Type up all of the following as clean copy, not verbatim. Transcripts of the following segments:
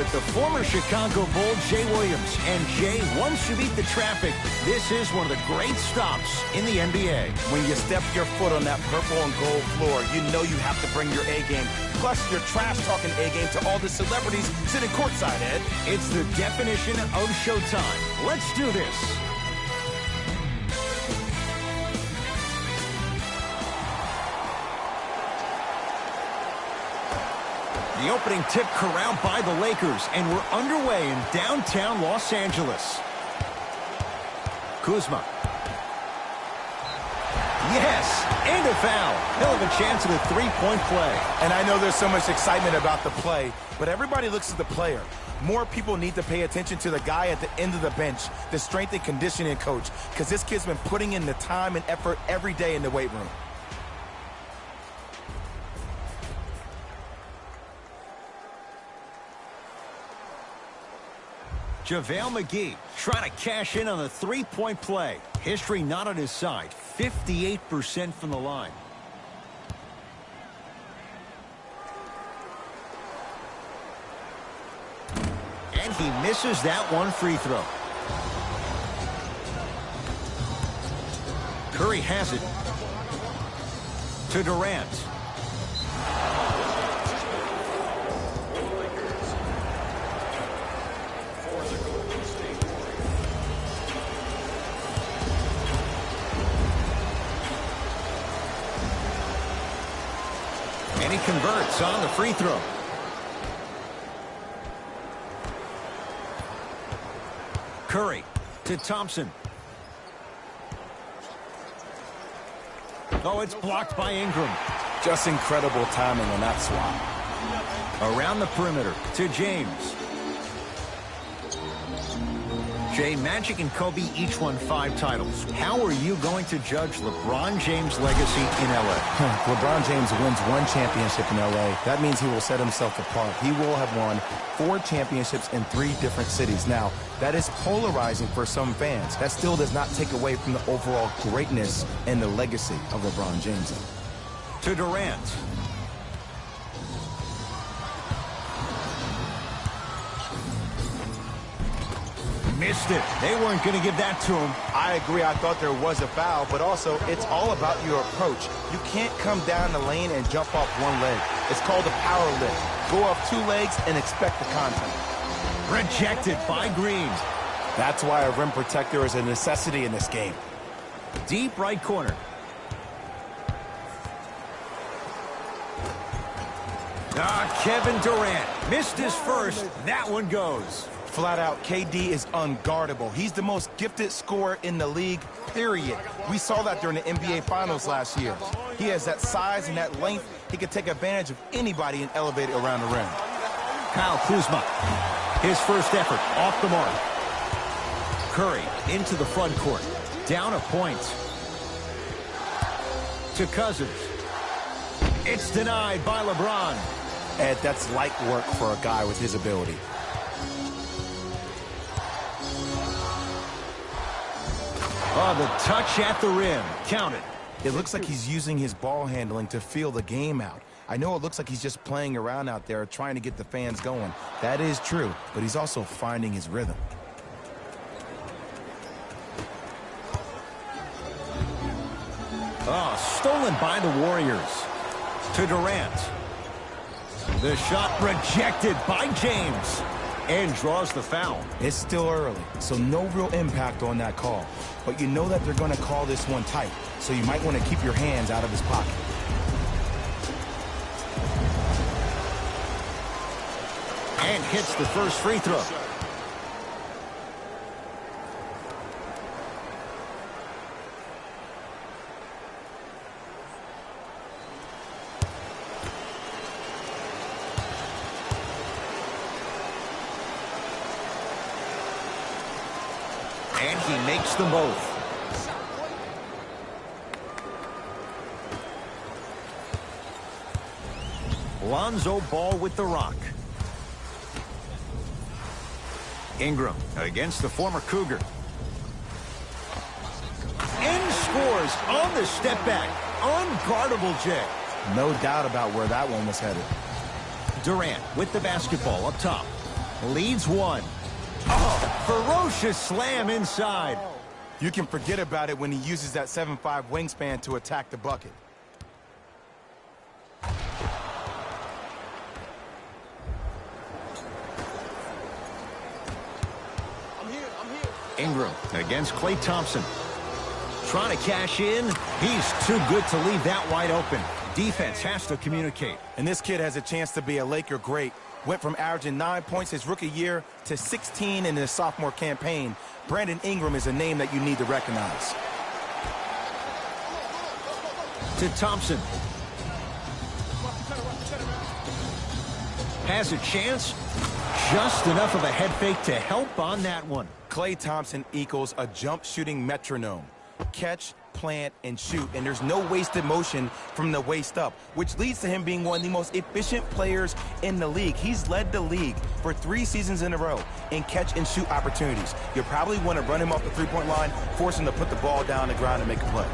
with the former Chicago Bull, Jay Williams. And Jay, once you beat the traffic, this is one of the great stops in the NBA. When you step your foot on that purple and gold floor, you know you have to bring your A game. Plus, your trash-talking A game to all the celebrities sitting courtside, Ed. It's the definition of showtime. Let's do this. The opening tip corralled by the Lakers, and we're underway in downtown Los Angeles. Kuzma. Yes, and a foul. Hell of a chance at a three-point play. And I know there's so much excitement about the play, but everybody looks at the player. More people need to pay attention to the guy at the end of the bench, the strength and conditioning coach, because this kid's been putting in the time and effort every day in the weight room. JaVale McGee trying to cash in on a three-point play. History not on his side. 58% from the line. And he misses that one free throw. Curry has it. To Durant. And he converts on the free throw. Curry to Thompson. Oh, it's blocked by Ingram. Just incredible timing on that swap. Around the perimeter to James. Jay, Magic and Kobe each won 5 titles. How are you going to judge LeBron James' legacy in L.A.? LeBron James wins 1 championship in L.A. That means he will set himself apart. He will have won 4 championships in 3 different cities. Now, that is polarizing for some fans. That still does not take away from the overall greatness and the legacy of LeBron James. To Durant. Missed it. They weren't going to give that to him. I agree. I thought there was a foul, but also it's all about your approach. You can't come down the lane and jump off one leg. It's called a power lift. Go off 2 legs and expect the contact. Rejected by Green. That's why a rim protector is a necessity in this game. Deep right corner. Kevin Durant missed his first. That one goes. Flat out, KD is unguardable. He's the most gifted scorer in the league, period. We saw that during the NBA Finals last year. He has that size and that length. He can take advantage of anybody and elevate it around the rim. Kyle Kuzma. His first effort off the mark. Curry into the front court. Down a point. To Cousins. It's denied by LeBron. Ed, that's light work for a guy with his ability. Oh, the touch at the rim. Count it. It looks like he's using his ball handling to feel the game out. I know it looks like he's just playing around out there trying to get the fans going. That is true, but he's also finding his rhythm. Oh, stolen by the Warriors. To Durant. The shot rejected by James. And draws the foul. It's still early, so no real impact on that call. But you know that they're going to call this one tight, so you might want to keep your hands out of his pocket. And hits the first free throw. And he makes them both. Lonzo Ball with the rock. Ingram against the former Cougar. And scores on the step back. Unguardable, Jay. No doubt about where that one was headed. Durant with the basketball up top. Leads one. Oh, ferocious slam inside. You can forget about it when he uses that 7'5" wingspan to attack the bucket. Ingram against Klay Thompson. Trying to cash in. He's too good to leave that wide open. Defense has to communicate. And this kid has a chance to be a Laker great. Went from averaging 9 points his rookie year to 16 in his sophomore campaign. Brandon Ingram is a name that you need to recognize. To Thompson. Has a chance. Just enough of a head fake to help on that one. Klay Thompson equals a jump shooting metronome. Catch, plant, and shoot, and there's no wasted motion from the waist up, which leads to him being one of the most efficient players in the league. He's led the league for 3 seasons in a row in catch and shoot opportunities. You'll probably want to run him off the three-point line, force him to put the ball down on the ground and make a play.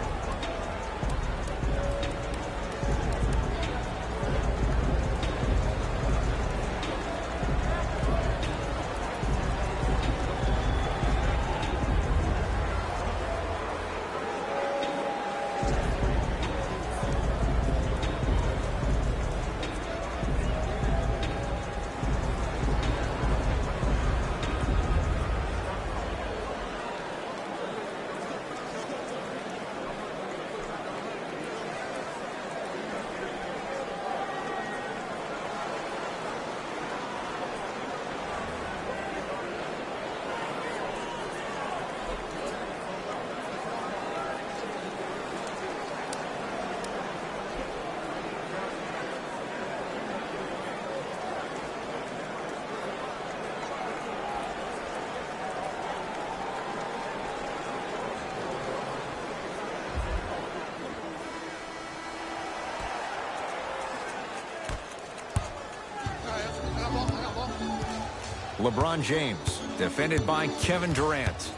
LeBron James, defended by Kevin Durant.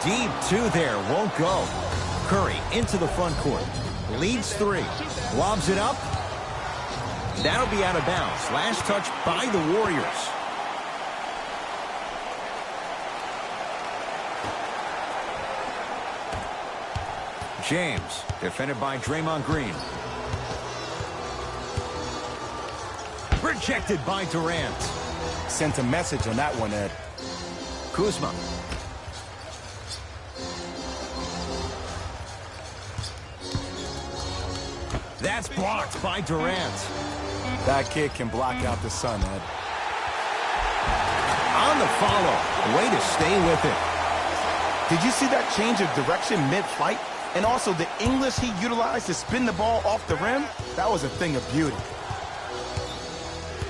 Deep 2 there, won't go. Curry into the front court. Leads 3. Lobs it up. That'll be out of bounds. Last touch by the Warriors. James, defended by Draymond Green. Rejected by Durant. Sent a message on that one, Ed. Kuzma. That's blocked by Durant. That kid can block out the sun, Ed. On the follow. Way to stay with it. Did you see that change of direction mid-flight? And also the English he utilized to spin the ball off the rim? That was a thing of beauty.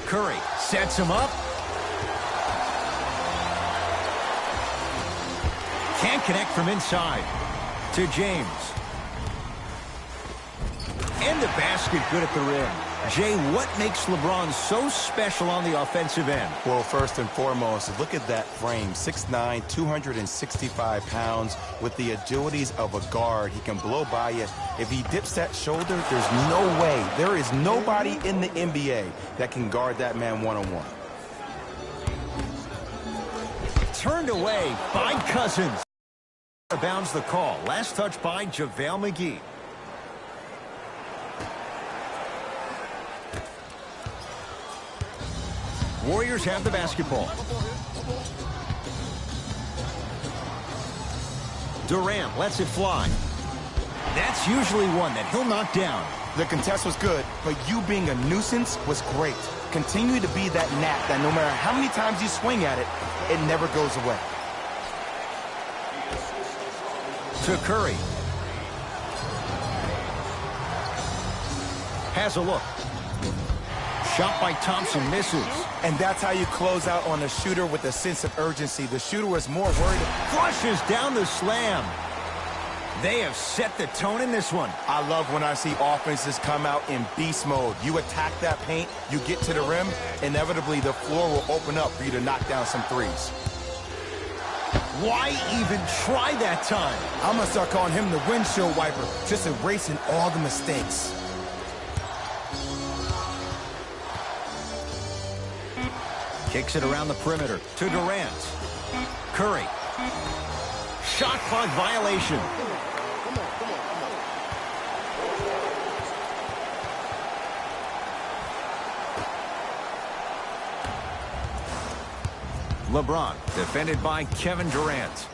Curry sets him up. Can't connect from inside. To James. And the basket good at the rim. Jay, what makes LeBron so special on the offensive end? Well, first and foremost, look at that frame. 6'9", 265 pounds with the agilities of a guard. He can blow by you. If he dips that shoulder, there's no way. There is nobody in the NBA that can guard that man one-on-one. Turned away by Cousins. Bounds the call. Last touch by JaVale McGee. Warriors have the basketball. Durant lets it fly. That's usually one that he'll knock down. The contest was good, but you being a nuisance was great. Continue to be that gnat that no matter how many times you swing at it, it never goes away. To Curry. Has a look. Shot by Thompson misses. And that's how you close out on a shooter with a sense of urgency. The shooter was more worried. Flushes down the slam. They have set the tone in this one. I love when I see offenses come out in beast mode. You attack that paint, you get to the rim, inevitably the floor will open up for you to knock down some threes. Why even try that time? I'm going to start calling him the windshield wiper, just erasing all the mistakes. Kicks it around the perimeter to Durant. Curry. Shot clock violation. LeBron, defended by Kevin Durant.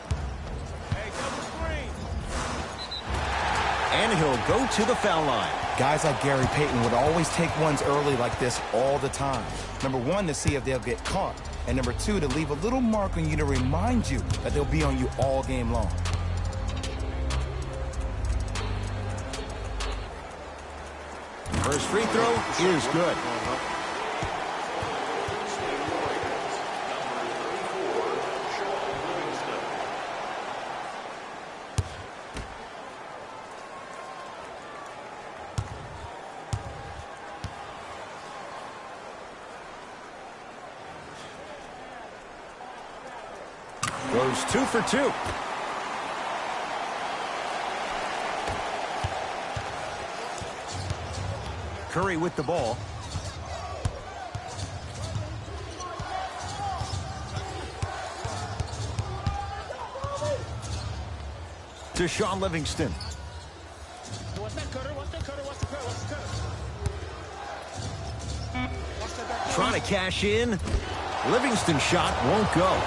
And he'll go to the foul line. Guys like Gary Payton would always take ones early like this all the time. Number one, to see if they'll get caught. And number two, to leave a little mark on you to remind you that they'll be on you all game long. First free throw is good. Goes 2 for 2. Curry with the ball. To Shaun Livingston. Trying to cash in. Livingston shot won't go.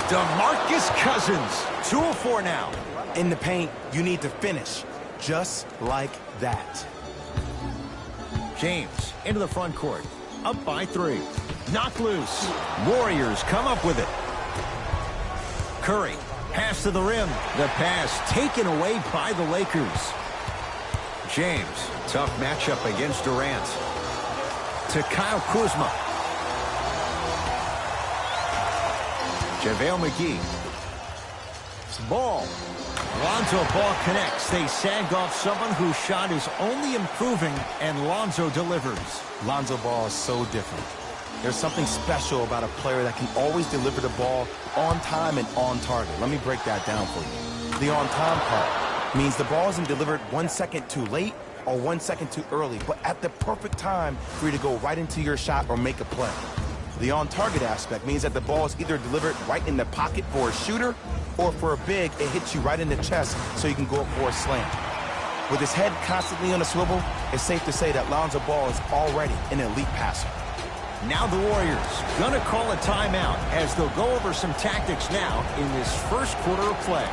DeMarcus Cousins, 2 of 4 now. In the paint, you need to finish, just like that. James into the front court, up by 3. Knocked loose. Warriors come up with it. Curry, pass to the rim. The pass taken away by the Lakers. James, tough matchup against Durant. To Kyle Kuzma. JaVale McGee. Ball. Lonzo Ball connects. They sag off someone whose shot is only improving, and Lonzo delivers. Lonzo Ball is so different. There's something special about a player that can always deliver the ball on time and on target. Let me break that down for you. The on time part means the ball isn't delivered 1 second too late or 1 second too early, but at the perfect time for you to go right into your shot or make a play. The on-target aspect means that the ball is either delivered right in the pocket for a shooter, or for a big, it hits you right in the chest so you can go up for a slam. With his head constantly on a swivel, it's safe to say that Lonzo Ball is already an elite passer. Now the Warriors gonna call a timeout as they'll go over some tactics now in this first quarter of play.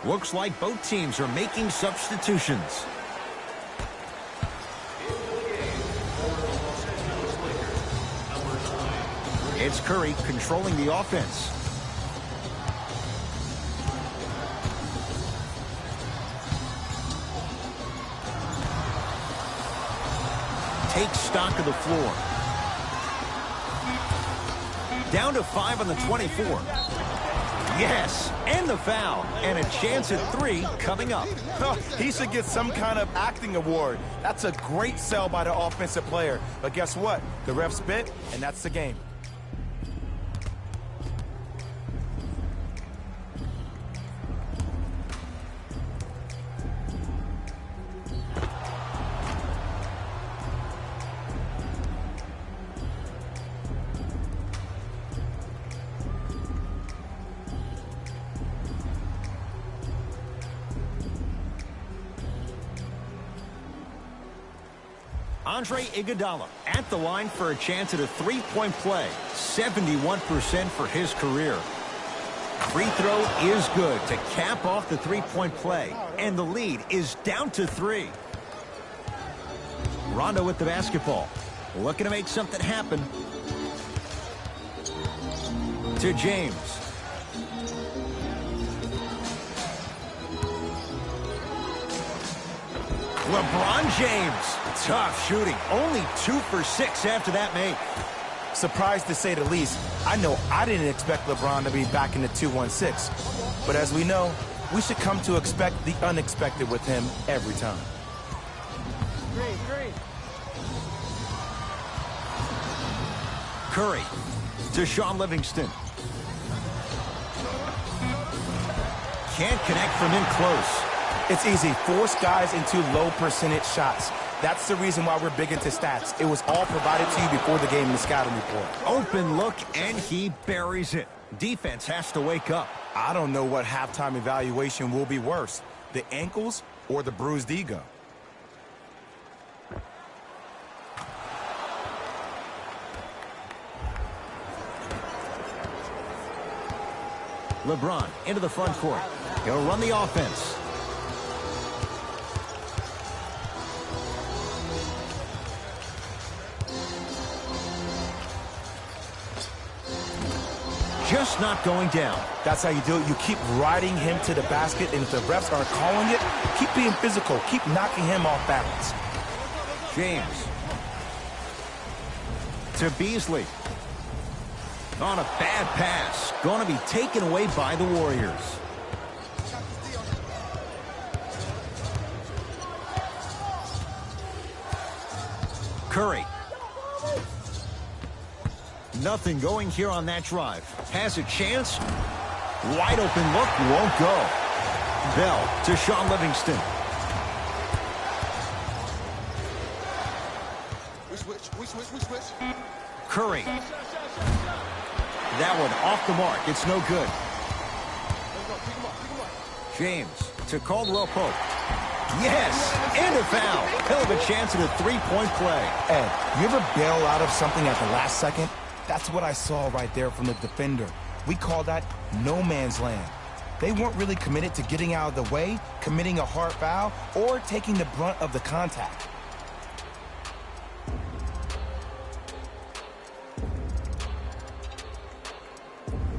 Looks like both teams are making substitutions. It's Curry controlling the offense. Takes stock of the floor. Down to 5 on the 24. Yes, and the foul, and a chance at 3 coming up. He should get some kind of acting award. That's a great sell by the offensive player. But guess what? The ref spit, and that's the game. Andre Iguodala at the line for a chance at a three-point play. 71% for his career. Free throw is good to cap off the three-point play. And the lead is down to 3. Rondo with the basketball. Looking to make something happen. To James. LeBron James. Tough shooting. Only 2 for 6 after that make. Surprised to say the least. I know I didn't expect LeBron to be back in the 2-1-6. But as we know, we should come to expect the unexpected with him every time. Curry to Shaun Livingston. Can't connect from in close. It's easy. Force guys into low percentage shots. That's the reason why we're big into stats. It was all provided to you before the game in the scouting report. Open look, and he buries it. Defense has to wake up. I don't know what halftime evaluation will be worse, the ankles or the bruised ego. LeBron into the front court. He'll run the offense. Just not going down. That's how you do it. You keep riding him to the basket, and if the refs aren't calling it, keep being physical. Keep knocking him off balance. James. To Beasley. On a bad pass. Going to be taken away by the Warriors. Curry. Nothing going here on that drive. Has a chance. Wide open look. Won't go. Bell to Shaun Livingston. We switch. Curry. That one off the mark. It's no good. James to Caldwell Pope. Yes! And a foul. He'll have a chance at a three-point play. Ed, you ever bail out of something at the last second? That's what I saw right there from the defender. We call that no man's land. They weren't really committed to getting out of the way, committing a hard foul, or taking the brunt of the contact.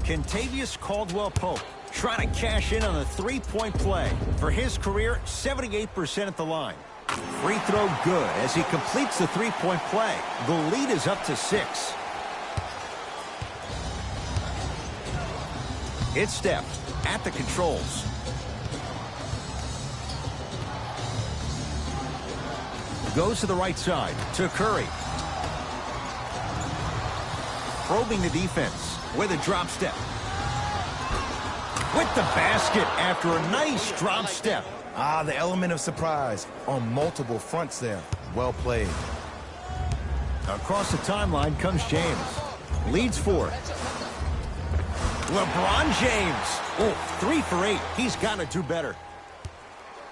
Kentavious Caldwell-Pope trying to cash in on a three-point play. For his career, 78% at the line. Free throw good as he completes the three-point play. The lead is up to 6. It's Steph at the controls. Goes to the right side to Curry. Probing the defense with a drop step. With the basket after a nice drop step. Ah, the element of surprise on multiple fronts there. Well played. Across the timeline comes James. Leads 4. LeBron James. Oh, 3 for 8. He's got to do better.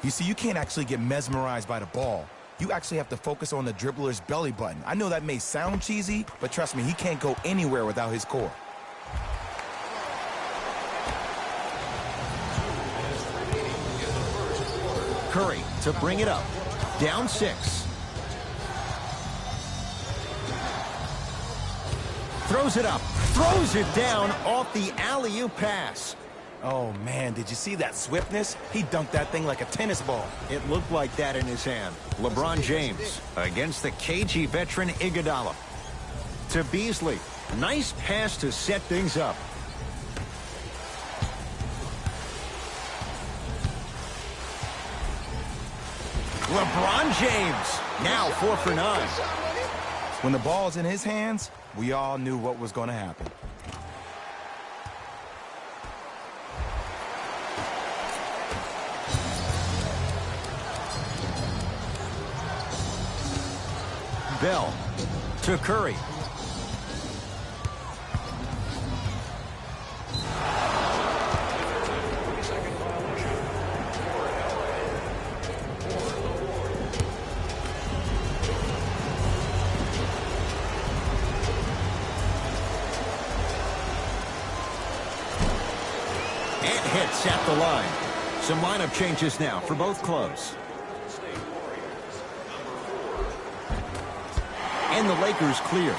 You see, you can't actually get mesmerized by the ball. You actually have to focus on the dribbler's belly button. I know that may sound cheesy, but trust me, he can't go anywhere without his core. Curry to bring it up. Down 6. Throws it up. Throws it down off the alley-oop pass. Oh, man, did you see that swiftness? He dunked that thing like a tennis ball. It looked like that in his hand. LeBron James against the KG veteran Iguodala. To Beasley. Nice pass to set things up. LeBron James. Now 4 for 9. When the ball's in his hands, we all knew what was going to happen. Bell to Curry. hits at the line. Some lineup changes now for both clubs. And the Lakers clear.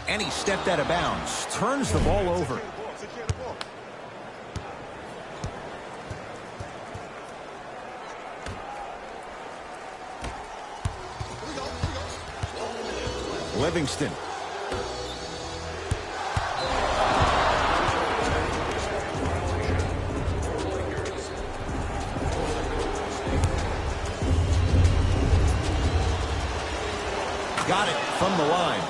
And he stepped out of bounds. Turns the ball over. Livingston. Got it from the line.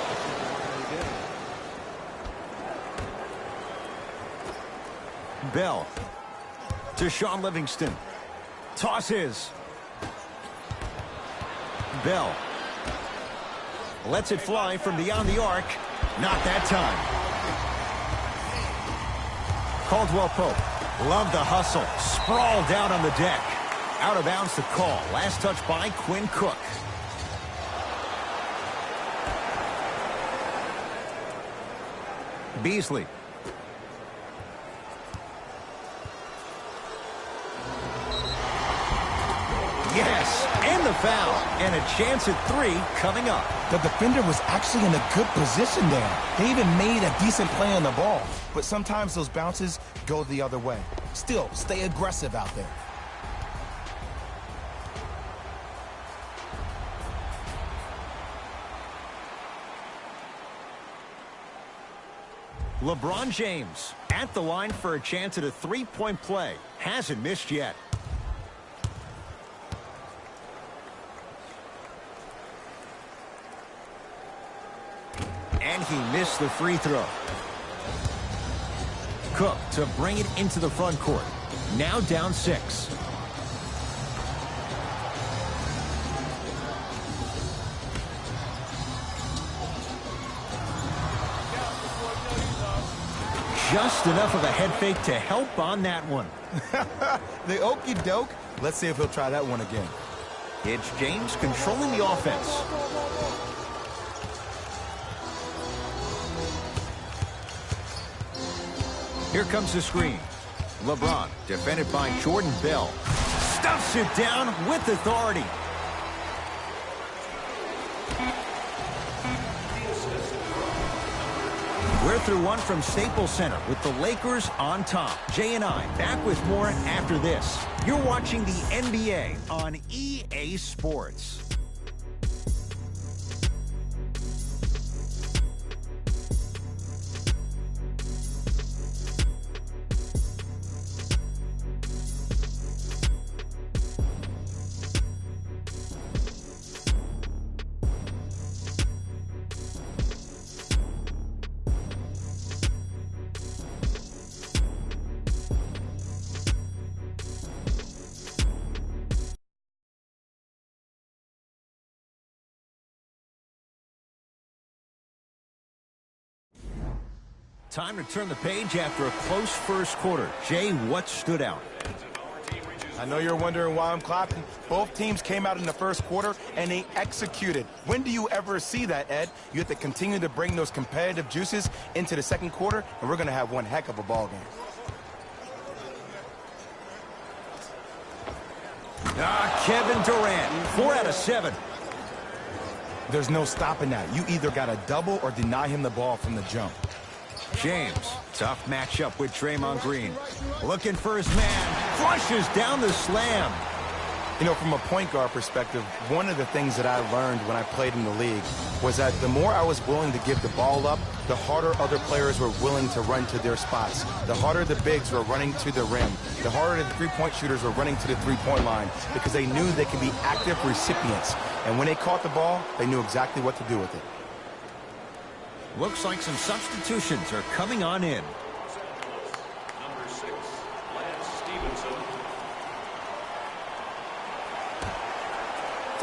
Bell to Shaun Livingston. Tosses. Bell lets it fly from beyond the arc. Not that time. Caldwell Pope. Love the hustle. Sprawled down on the deck. Out of bounds to call. Last touch by Quinn Cook. Beasley. Yes, and the foul. And a chance at 3 coming up. The defender was actually in a good position there. They even made a decent play on the ball. But sometimes those bounces go the other way. Still, stay aggressive out there. LeBron James at the line for a chance at a three-point play. Hasn't missed yet. And he missed the free throw. Cook to bring it into the front court. Now down 6. Just enough of a head fake to help on that one. The okey doke. Let's see if he'll try that one again. It's James controlling the offense. Here comes the screen. LeBron, defended by Jordan Bell. Stuffs it down with authority. We're through one from Staples Center with the Lakers on top. Jay and I back with more after this. You're watching the NBA on EA Sports. Time to turn the page after a close first quarter. Jay, what stood out? I know you're wondering why I'm clapping. Both teams came out in the first quarter, and they executed. When do you ever see that, Ed? You have to continue to bring those competitive juices into the second quarter, and we're going to have one heck of a ball game. Kevin Durant, 4 out of 7. There's no stopping that. You either got to double or deny him the ball from the jump. James, tough matchup with Draymond Green. Looking for his man, flushes down the slam. You know, from a point guard perspective, one of the things that I learned when I played in the league was that the more I was willing to give the ball up, the harder other players were willing to run to their spots. The harder the bigs were running to the rim. The harder the three-point shooters were running to the three-point line because they knew they could be active recipients. And when they caught the ball, they knew exactly what to do with it. Looks like some substitutions are coming on in. Number 6, Lance Stevenson.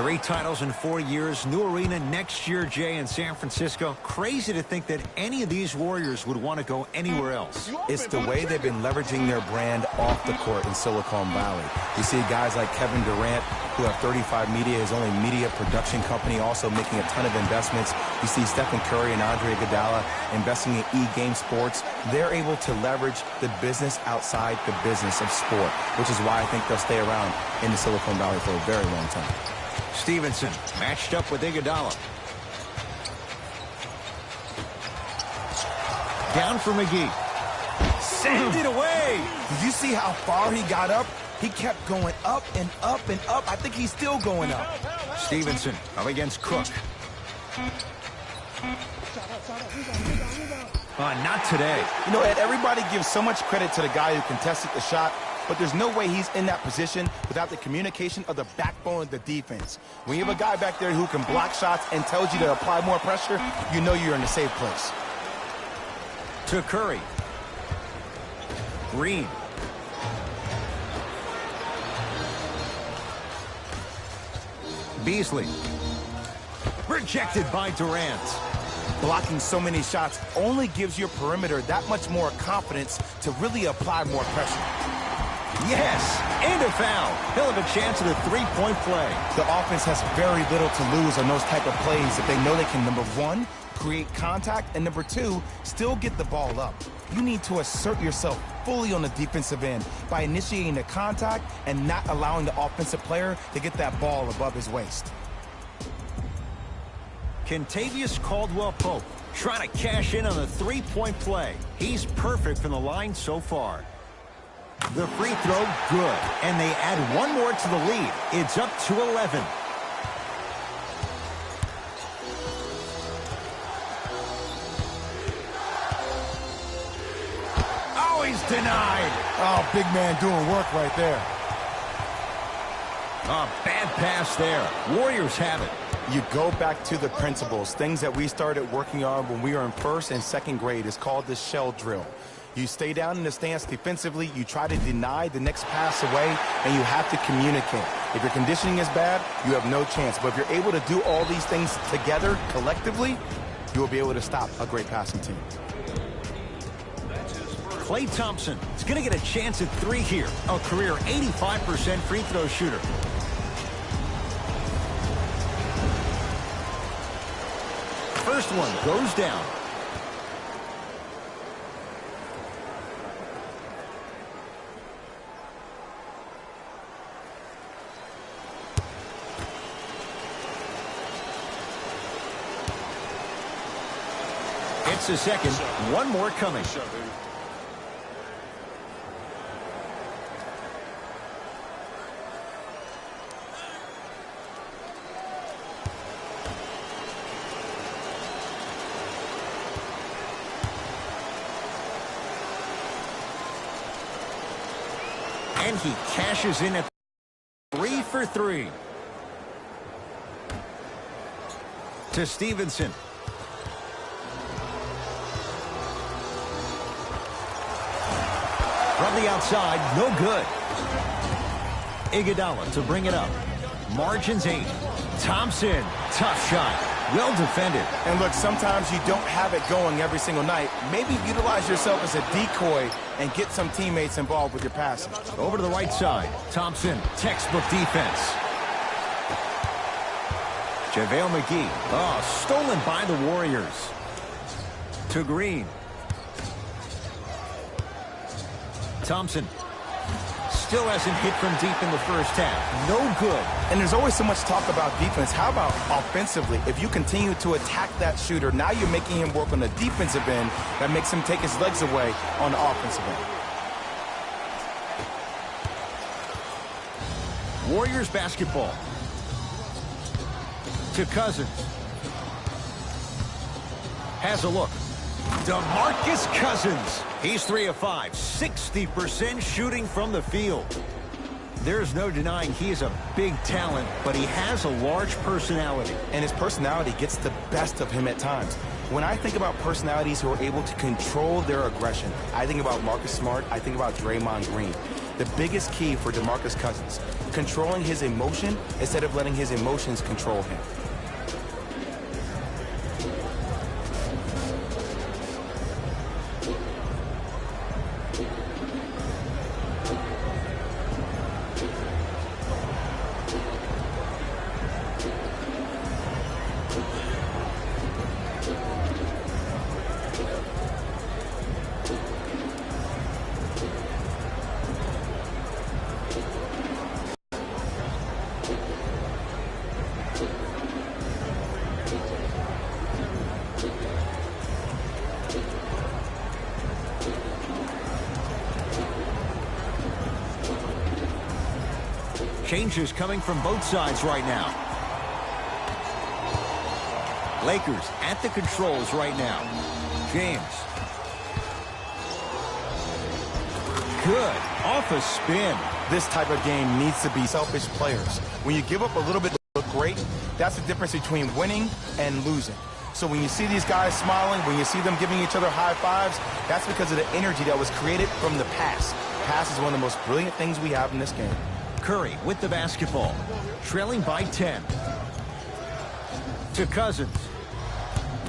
3 titles in 4 years, new arena next year, Jay, in San Francisco. Crazy to think that any of these Warriors would want to go anywhere else. It's the way they've been leveraging their brand off the court in Silicon Valley. You see guys like Kevin Durant, who have 35 Media, his only media production company, also making a ton of investments. You see Stephen Curry and Andre Iguodala investing in E-Game Sports. They're able to leverage the business outside the business of sport, which is why I think they'll stay around in the Silicon Valley for a very long time. Stevenson matched up with Iguodala. Down for McGee. Send it away. Did you see how far he got up? He kept going up and up and up. I think he's still going up. Stevenson up against Cook. Not today. You know, Ed, everybody gives so much credit to the guy who contested the shot, but there's no way he's in that position without the communication of the backbone of the defense. When you have a guy back there who can block shots and tells you to apply more pressure, you know you're in a safe place. To Curry. Green. Beasley. Rejected by Durant. Blocking so many shots only gives your perimeter that much more confidence to really apply more pressure. Yes, and a foul. He'll have a chance at a three-point play. The offense has very little to lose on those type of plays if they know they can, number one, create contact, and number two, still get the ball up. You need to assert yourself fully on the defensive end by initiating the contact and not allowing the offensive player to get that ball above his waist. Kentavious Caldwell-Pope trying to cash in on the three-point play. He's perfect from the line so far. The free throw, good. And they add one more to the lead. It's up to 11. Oh, he's denied. Oh, big man doing work right there. A bad pass there. Warriors have it. You go back to the principles, things that we started working on when we were in first and second grade. It's called the shell drill. You stay down in the stance defensively, you try to deny the next pass away, and you have to communicate. If your conditioning is bad, you have no chance. But if you're able to do all these things together, collectively, you will be able to stop a great passing team. Klay Thompson is going to get a chance at 3 here. A career 85% free throw shooter. First one goes down. It's a second. One more coming. And he cashes in at 3 for 3. To Stevenson. From the outside, no good. Iguodala to bring it up. Margins 8. Thompson, tough shot. Well defended. And look, sometimes you don't have it going every single night. Maybe utilize yourself as a decoy and get some teammates involved with your passing. Over to the right side. Thompson, textbook defense. JaVale McGee. Oh, stolen by the Warriors. To Green. Thompson. Still hasn't hit from deep in the first half. No good. And there's always so much talk about defense. How about offensively? If you continue to attack that shooter, now you're making him work on the defensive end. That makes him take his legs away on the offensive end. Warriors basketball. To Cousins. Has a look. DeMarcus Cousins. He's 3 of 5. 60% shooting from the field. There's no denying he is a big talent, but he has a large personality. And his personality gets the best of him at times. When I think about personalities who are able to control their aggression, I think about Marcus Smart, I think about Draymond Green. the biggest key for DeMarcus Cousins, controlling his emotion instead of letting his emotions control him. Changes coming from both sides right now. Lakers at the controls right now. James. Good. Off a spin. This type of game needs to be selfish players. When you give up a little bit to look great, that's the difference between winning and losing. So when you see these guys smiling, when you see them giving each other high fives, that's because of the energy that was created from the pass. Pass is one of the most brilliant things we have in this game. Curry with the basketball, trailing by 10. To Cousins.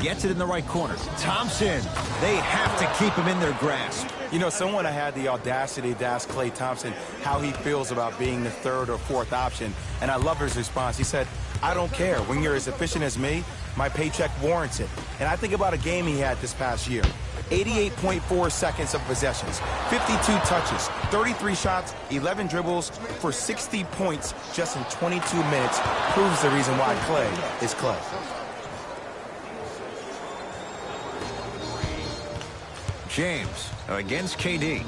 Gets it in the right corner. Thompson. They have to keep him in their grasp. You know, someone had the audacity to ask Klay Thompson how he feels about being the third or fourth option, and I love his response. He said, I don't care. When you're as efficient as me, my paycheck warrants it. And I think about a game he had this past year. 88.4 seconds of possessions, 52 touches, 33 shots, 11 dribbles for 60 points just in 22 minutes proves the reason why Klay is Klay. James against KD.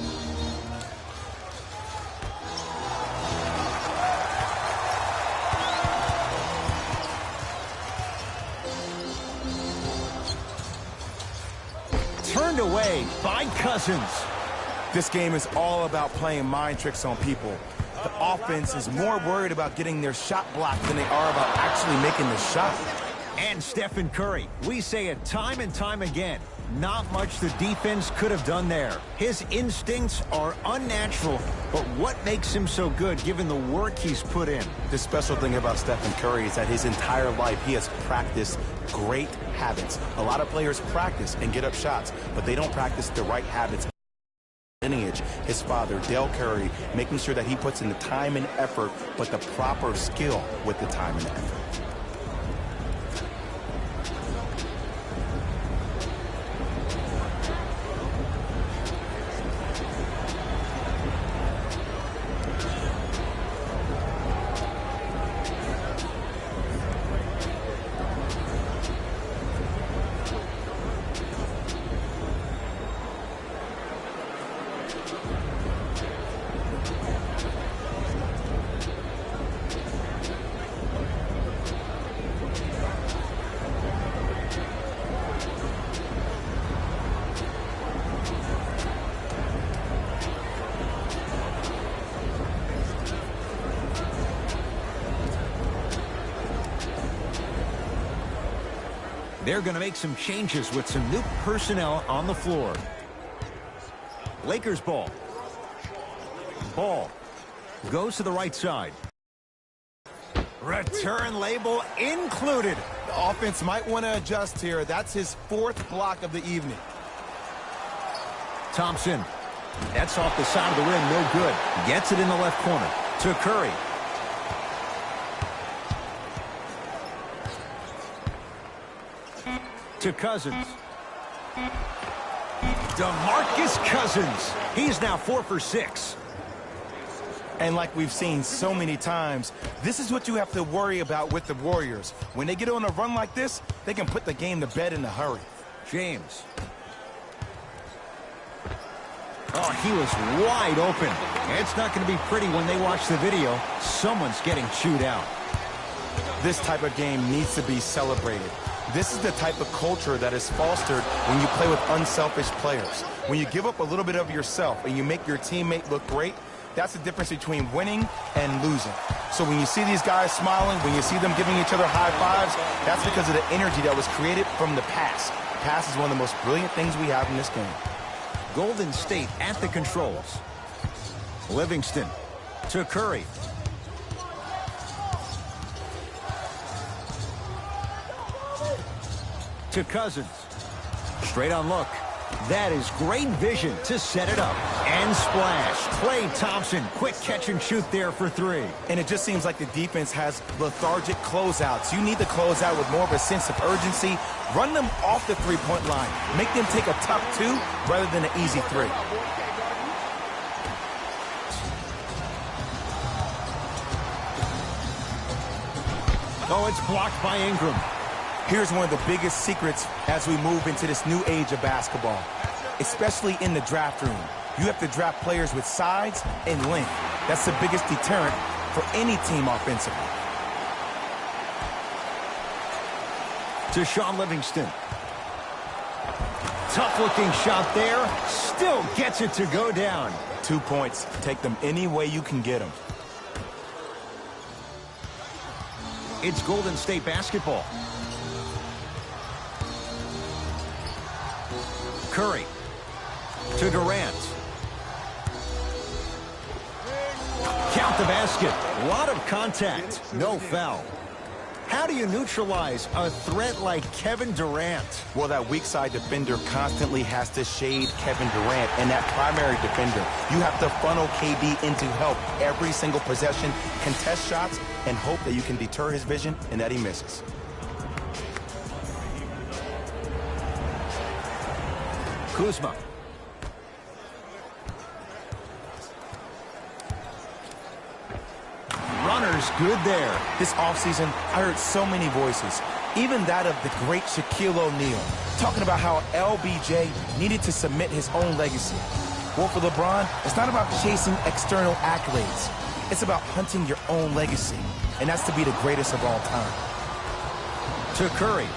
Turned away by Cousins. This game is all about playing mind tricks on people. The offense is more worried about getting their shot blocked than they are about actually making the shot. And Stephen Curry, we say it time and time again, not much the defense could have done there. His instincts are unnatural, but what makes him so good given the work he's put in? The special thing about Stephen Curry is that his entire life he has practiced great habits. A lot of players practice and get up shots, but they don't practice the right habits. Lineage, his father, Dell Curry, making sure that he puts in the time and effort, but the proper skill with the time and effort. They're going to make some changes with some new personnel on the floor. Lakers ball. Ball goes to the right side. Return label included. The offense might want to adjust here. That's his fourth block of the evening. Thompson. That's off the side of the rim. No good. Gets it in the left corner. To Curry. To Cousins. DeMarcus Cousins. He's now 4 for 6. And like we've seen so many times, this is what you have to worry about with the Warriors. When they get on a run like this, they can put the game to bed in a hurry. James. Oh, he was wide open. It's not going to be pretty when they watch the video. Someone's getting chewed out. This type of game needs to be celebrated. This is the type of culture that is fostered when you play with unselfish players. When you give up a little bit of yourself and you make your teammate look great, that's the difference between winning and losing. So when you see these guys smiling, when you see them giving each other high fives, that's because of the energy that was created from the pass. Pass is one of the most brilliant things we have in this game. Golden State at the controls. Livingston to Curry. To Cousins. Straight on look. That is great vision to set it up. And splash. Klay Thompson, quick catch and shoot there for three. And it just seems like the defense has lethargic closeouts. You need to close out with more of a sense of urgency. Run them off the three-point line. Make them take a tough two rather than an easy three. Oh, it's blocked by Ingram. Here's one of the biggest secrets as we move into this new age of basketball, especially in the draft room. You have to draft players with size and length. That's the biggest deterrent for any team offensively. To Shaun Livingston. Tough-looking shot there. Still gets it to go down. 2 points. Take them any way you can get them. It's Golden State basketball. Curry to Durant. Count the basket. A lot of contact. No foul. How do you neutralize a threat like Kevin Durant? Well, that weak side defender constantly has to shade Kevin Durant, and that primary defender, you have to funnel KD into help every single possession, contest shots, and hope that you can deter his vision and that he misses. Kuzma. Runner's good there. This offseason, I heard so many voices, even that of the great Shaquille O'Neal, talking about how LBJ needed to submit his own legacy. Well, for LeBron, it's not about chasing external accolades. It's about hunting your own legacy, and that's to be the greatest of all time. To Curry.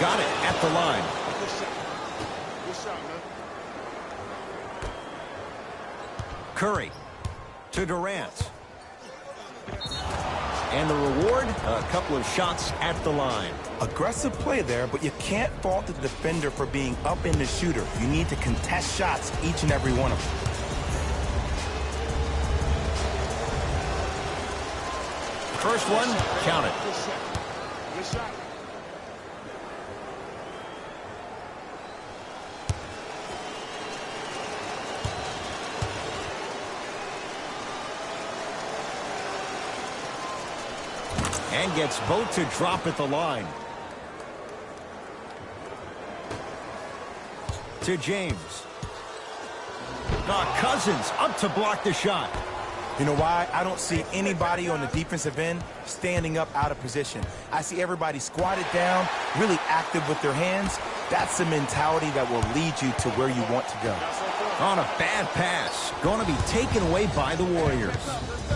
Got it at the line. Good shot, man. Curry to Durant. And the reward, a couple of shots at the line. Aggressive play there, but you can't fault the defender for being up in the shooter. You need to contest shots, each and every one of them. First one, count it. Good shot. Good shot. And gets both to drop at the line. To James. Cousins up to block the shot. You know why? I don't see anybody on the defensive end standing up out of position. I see everybody squatted down, really active with their hands. That's the mentality that will lead you to where you want to go. On a bad pass. Going to be taken away by the Warriors.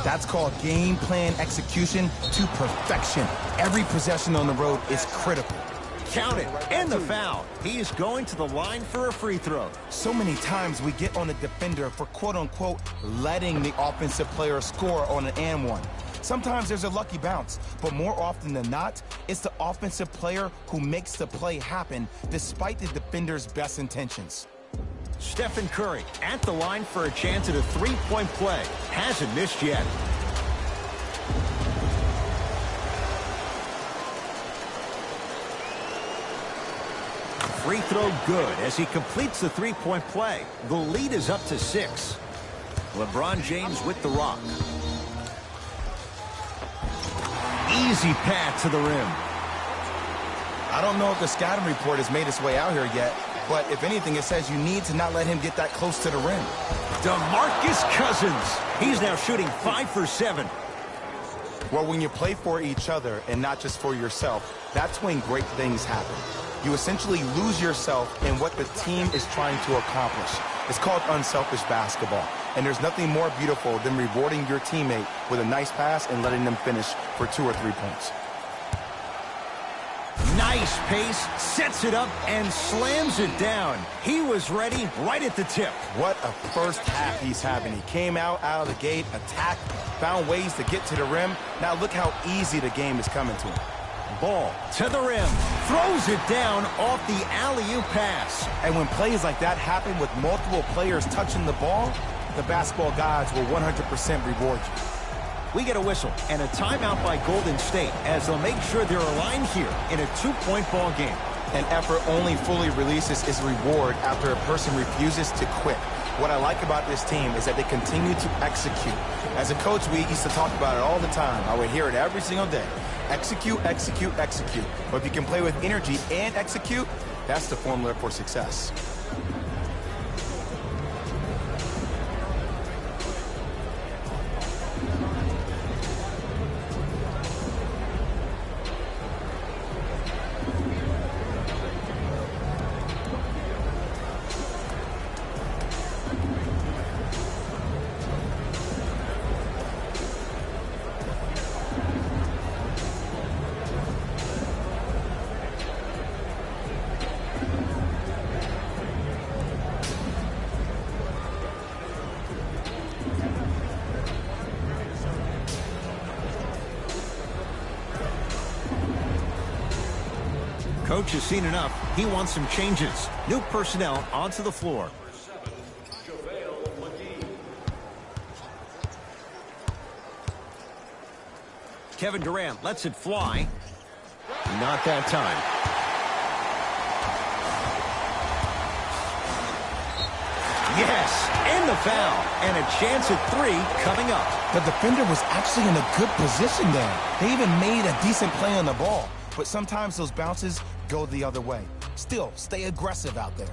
That's called game plan execution to perfection. Every possession on the road is critical. Count it. And the foul. He is going to the line for a free throw. So many times we get on the defender for quote-unquote letting the offensive player score on an and one. Sometimes there's a lucky bounce, but more often than not, it's the offensive player who makes the play happen despite the defender's best intentions. Stephen Curry at the line for a chance at a three-point play. Hasn't missed yet. Free throw good as he completes the three-point play. The lead is up to 6. LeBron James with the rock. Easy path to the rim. I don't know if the scouting report has made its way out here yet, but if anything, it says you need to not let him get that close to the rim. DeMarcus Cousins. He's now shooting 5 for 7. Well, when you play for each other and not just for yourself, that's when great things happen. You essentially lose yourself in what the team is trying to accomplish. It's called unselfish basketball. And there's nothing more beautiful than rewarding your teammate with a nice pass and letting them finish for 2 or 3 points. Not Nice pace, sets it up, and slams it down. He was ready right at the tip. What a first half he's having. He came out of the gate, attacked, found ways to get to the rim. Now look how easy the game is coming to him. Ball to the rim, throws it down off the alley-oop pass. And when plays like that happen with multiple players touching the ball, the basketball gods will 100% reward you. We get a whistle and a timeout by Golden State as they'll make sure they're aligned here in a 2-point ball game. An effort only fully releases its reward after a person refuses to quit. What I like about this team is that they continue to execute. As a coach, we used to talk about it all the time. I would hear it every single day. Execute, execute, execute. But if you can play with energy and execute, that's the formula for success. Coach has seen enough. He wants some changes. New personnel onto the floor. Kevin Durant lets it fly. Not that time. Yes, and the foul. And a chance at 3 coming up. The defender was actually in a good position there. They even made a decent play on the ball. But sometimes those bounces go the other way. Still, stay aggressive out there.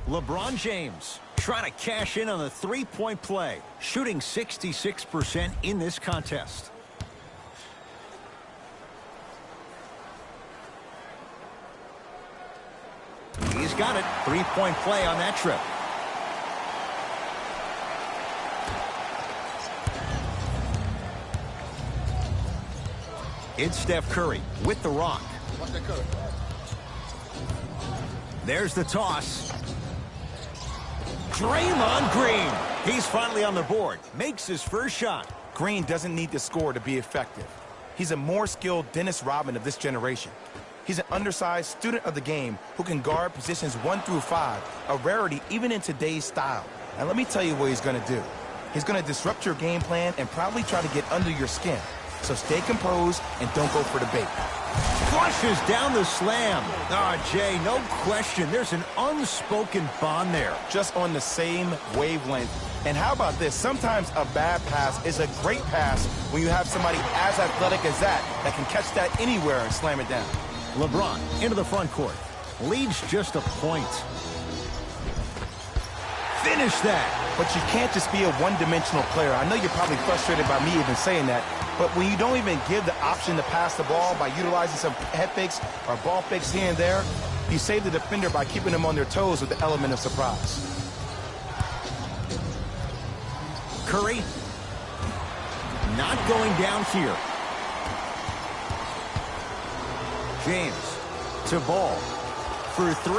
LeBron James trying to cash in on the three-point play, shooting 66% in this contest. He's got it. Three-point play on that trip. It's Steph Curry with the rock. There's the toss. Draymond Green. He's finally on the board. Makes his first shot. Green doesn't need to score to be effective. He's a more skilled Dennis Rodman of this generation. He's an undersized student of the game who can guard positions 1 through 5, a rarity even in today's style. And let me tell you what he's going to do. He's going to disrupt your game plan and probably try to get under your skin. So stay composed and don't go for the bait. Flushes down the slam. Jay, no question. There's an unspoken bond there. Just on the same wavelength. And how about this? Sometimes a bad pass is a great pass when you have somebody as athletic as that can catch that anywhere and slam it down. LeBron into the front court. Leads just a point. Finish that. But you can't just be a one-dimensional player. I know you're probably frustrated by me even saying that, but when you don't even give the option to pass the ball by utilizing some head fakes or ball fakes here and there, you save the defender by keeping them on their toes with the element of surprise. Curry not going down here. James to Ball. For 3,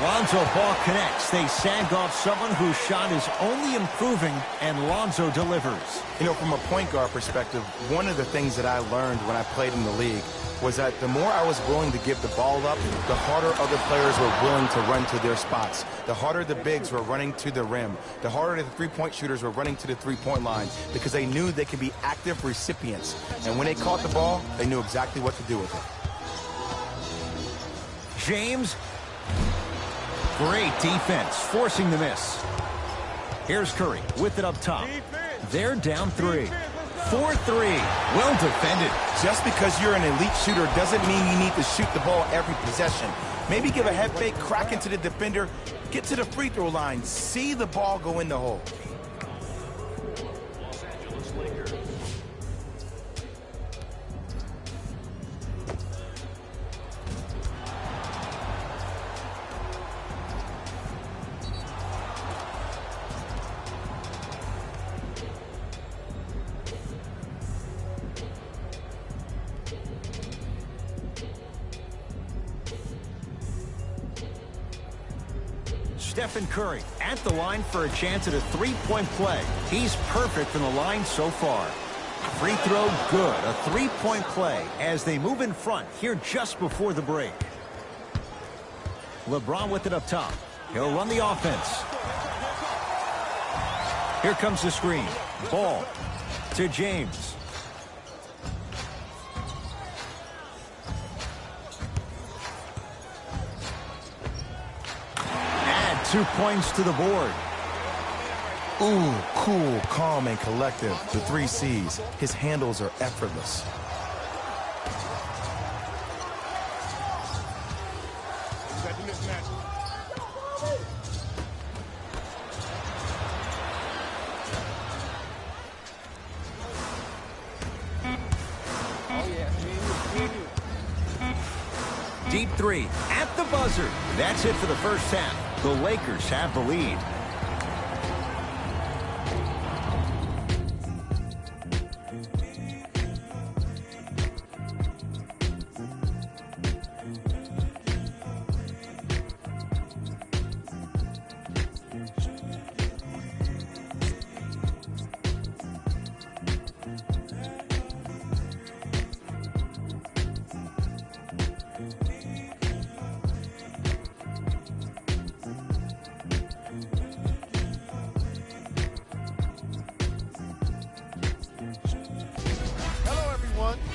Lonzo Ball connects. They sag off someone whose shot is only improving, and Lonzo delivers. You know, from a point guard perspective, one of the things that I learned when I played in the league was that the more I was willing to give the ball up, the harder other players were willing to run to their spots. The harder the bigs were running to the rim. The harder the three-point shooters were running to the three-point line because they knew they could be active recipients. And when they caught the ball, they knew exactly what to do with it. James. Great defense, forcing the miss. Here's Curry with it up top. They're down 3. 4-3. Well defended. Just because you're an elite shooter doesn't mean you need to shoot the ball every possession. Maybe give a head fake, crack into the defender, get to the free throw line, see the ball go in the hole. Stephen Curry at the line for a chance at a three-point play. He's perfect from the line so far. Free throw good. A three-point play as they move in front here just before the break. LeBron with it up top. He'll run the offense. Here comes the screen. Ball to James. Add 2 points to the board. Ooh, cool, calm, and collective. The 3 C's. His handles are effortless. Got the mismatch. Deep three at the buzzer. That's it for the first half. The Lakers have the lead.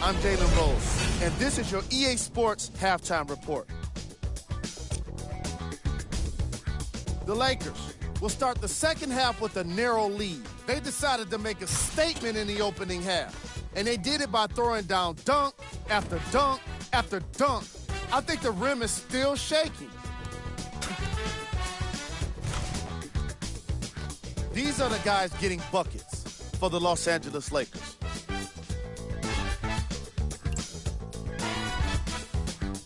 I'm Jalen Rose, and this is your EA Sports Halftime Report. The Lakers will start the second half with a narrow lead. They decided to make a statement in the opening half, and they did it by throwing down dunk after dunk after dunk. I think the rim is still shaking. These are the guys getting buckets for the Los Angeles Lakers.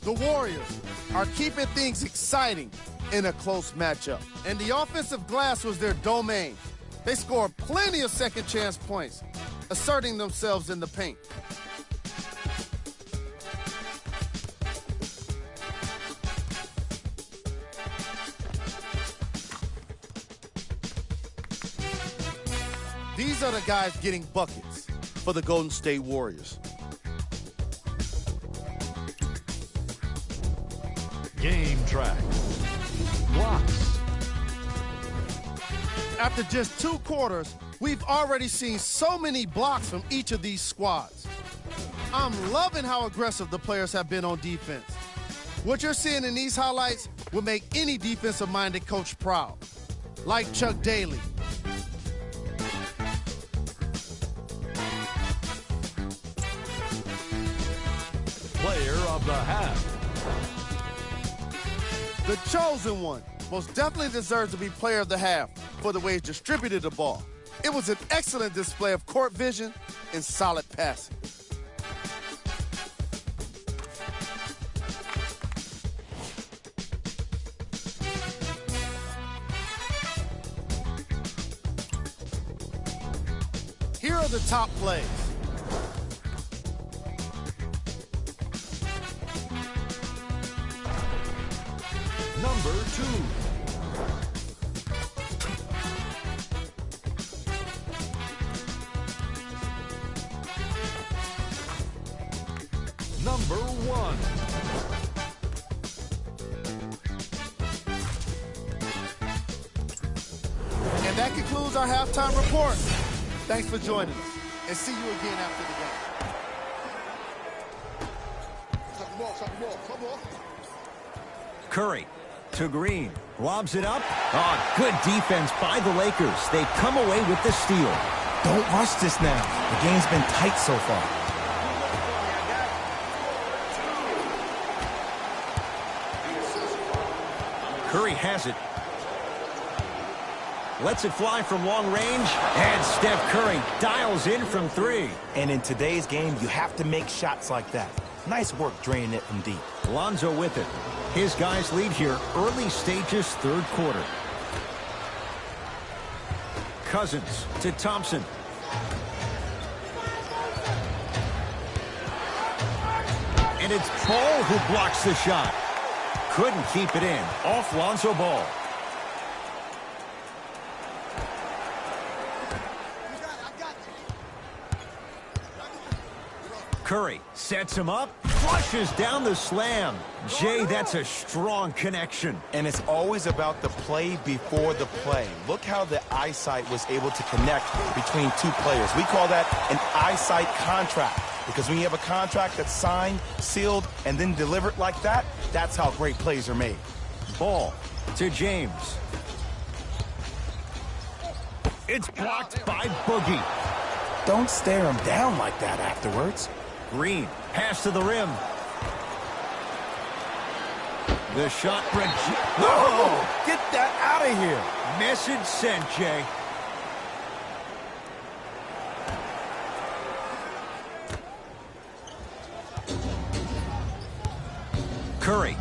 The Warriors are keeping things exciting in a close matchup. And the offensive glass was their domain. They scored plenty of second chance points, asserting themselves in the paint. These are the guys getting buckets for the Golden State Warriors. Game track. Blocks. After just 2 quarters, we've already seen so many blocks from each of these squads. I'm loving how aggressive the players have been on defense. What you're seeing in these highlights will make any defensive-minded coach proud, like Chuck Daly. Player of the half. The chosen one most definitely deserves to be player of the half for the way he distributed the ball. It was an excellent display of court vision and solid passing. Here are the top plays. Number 2. Number 1. And that concludes our halftime report. Thanks for joining us, and see you again after the game. Come on. Curry to Green. Lobs it up. Oh, good defense by the Lakers. They come away with the steal. Don't rush this now. The game's been tight so far. Curry has it. Lets it fly from long range. And Steph Curry dials in from 3. And in today's game, you have to make shots like that. Nice work draining it from deep. Lonzo with it. His guys lead here early stages, 3rd quarter. Cousins to Thompson. And it's Paul who blocks the shot. Couldn't keep it in. Off Lonzo Ball. Curry sets him up, flushes down the slam. Jay, that's a strong connection. And it's always about the play before the play. Look how the eyesight was able to connect between two players. We call that an eyesight contract, because when you have a contract that's signed, sealed, and then delivered like that, that's how great plays are made. Ball to James. It's blocked by Boogie. Don't stare him down like that afterwards. Green, pass to the rim. The shot, Oh, get that out of here. message sent, Jay. Curry,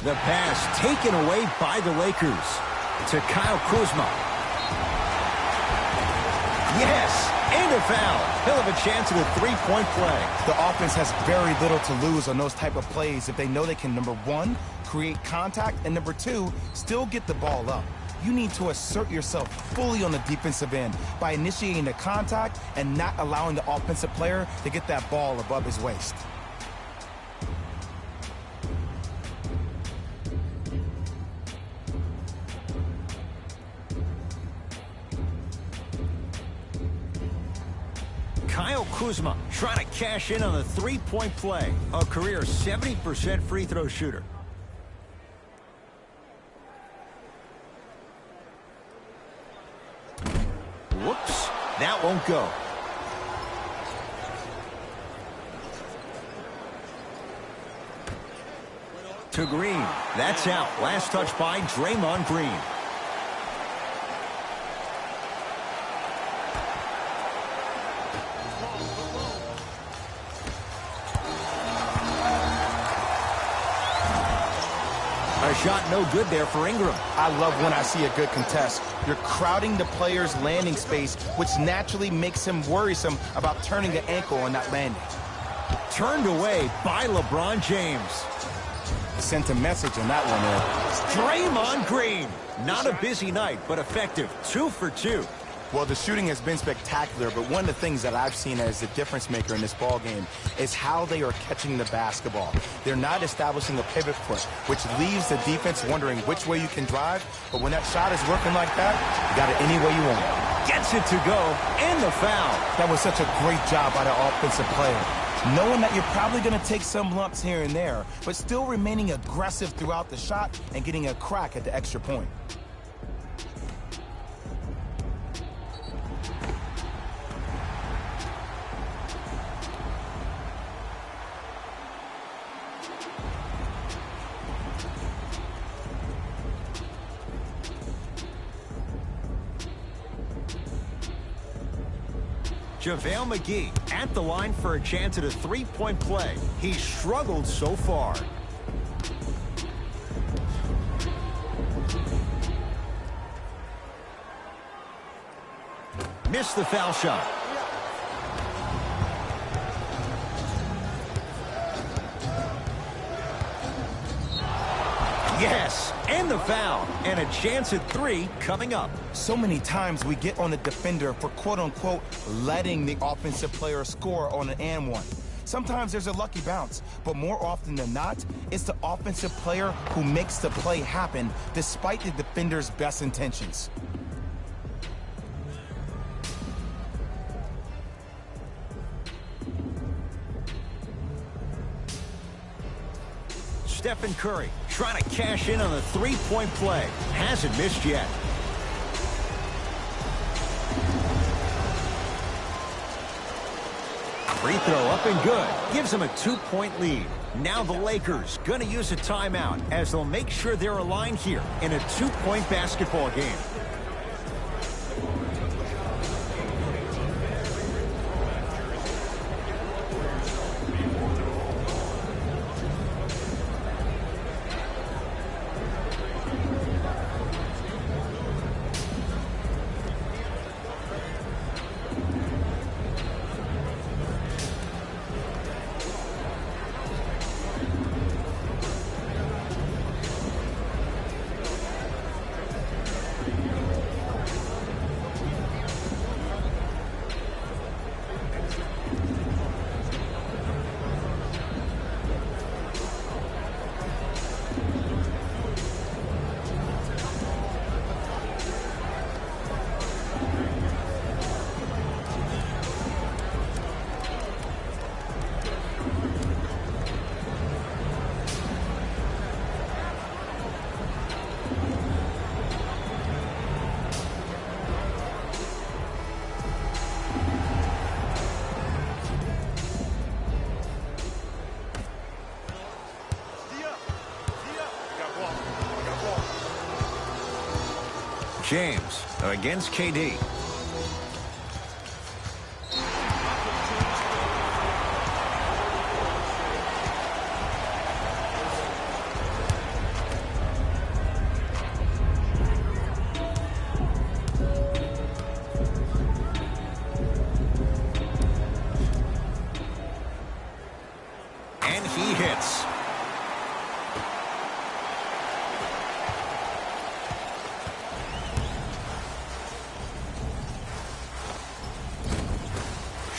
the pass taken away by the Lakers to Kyle Kuzma. Yes, and a foul. He'll have a chance at a three-point play. The offense has very little to lose on those type of plays if they know they can, number one, create contact, and number two, still get the ball up. You need to assert yourself fully on the defensive end by initiating the contact and not allowing the offensive player to get that ball above his waist. Kyle Kuzma trying to cash in on the three-point play. A career 70% free throw shooter. Whoops, that won't go. To Green, that's out. Last touch by Draymond Green. A shot no good there for Ingram. I love when I see a good contest. You're crowding the player's landing space, which naturally makes him worrisome about turning an ankle on that landing. Turned away by LeBron James. Sent a message on that one there. Draymond Green. Not a busy night, but effective. 2 for 2. Well, the shooting has been spectacular, but one of the things that I've seen as the difference maker in this ball game is how they are catching the basketball. They're not establishing a pivot foot, which leaves the defense wondering which way you can drive, but when that shot is working like that, you got it any way you want. Gets it to go, and the foul. That was such a great job by the offensive player. Knowing that you're probably going to take some lumps here and there, but still remaining aggressive throughout the shot and getting a crack at the extra point. JaVale McGee at the line for a chance at a three-point play. He's struggled so far. Missed the foul shot. Yes, and the foul, and a chance at 3 coming up. So many times we get on the defender for quote-unquote letting the offensive player score on an and one. Sometimes there's a lucky bounce, but more often than not, it's the offensive player who makes the play happen despite the defender's best intentions. Stephen Curry trying to cash in on the three-point play. Hasn't missed yet. Free throw up and good. Gives them a 2-point lead. Now the Lakers going to use a timeout as they'll make sure they're aligned here in a 2-point basketball game. James against KD. And he hits.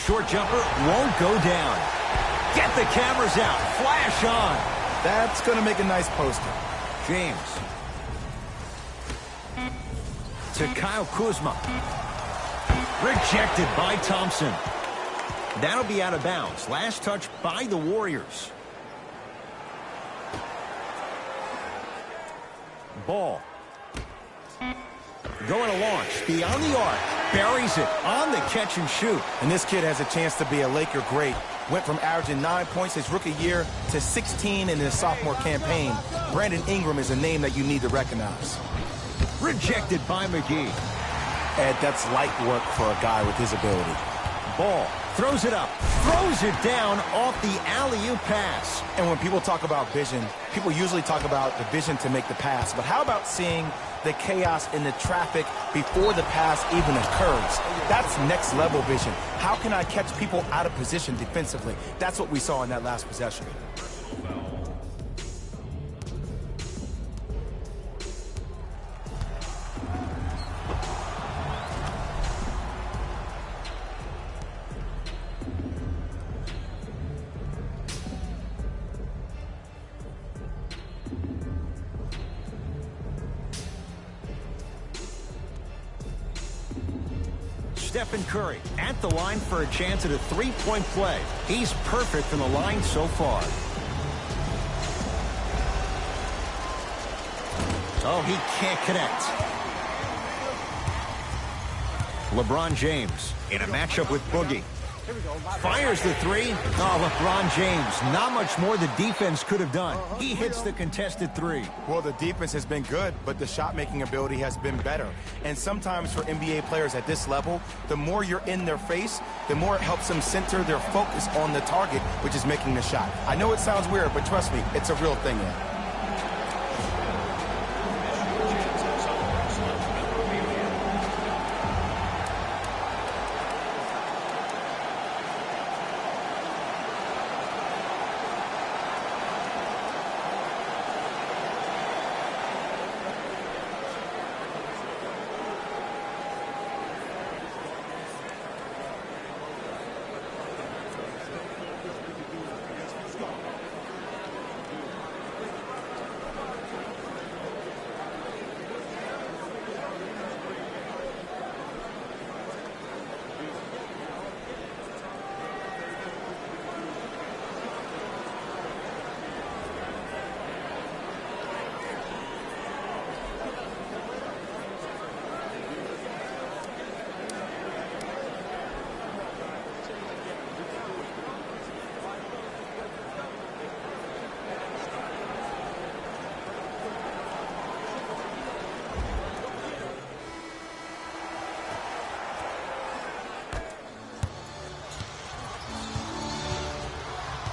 Short jumper won't go down. Get the cameras out. Flash on. That's going to make a nice poster. James. To Kyle Kuzma. Rejected by Thompson. That'll be out of bounds. Last touch by the Warriors. Ball. Going to launch. Beyond the arc. Buries it on the catch and shoot. And this kid has a chance to be a Laker great. Went from averaging 9 points his rookie year to 16 in his sophomore campaign. Brandon Ingram is a name that you need to recognize. Rejected by McGee. Ed, that's light work for a guy with his ability. Ball. Throws it up. Throws it down off the alley-oop pass. And when people talk about vision, people usually talk about the vision to make the pass. But how about seeing the chaos in the traffic before the pass even occurs? That's next level vision. How can I catch people out of position defensively? That's what we saw in that last possession. Stephen Curry at the line for a chance at a three-point play. He's perfect from the line so far. Oh, he can't connect. LeBron James in a matchup with Boogie. Fires the three. Oh, LeBron James. Not much more the defense could have done. He hits the contested three. Well, the defense has been good, but the shot-making ability has been better. And sometimes for NBA players at this level, the more you're in their face, the more it helps them center their focus on the target, which is making the shot. I know it sounds weird, but trust me, it's a real thing, man.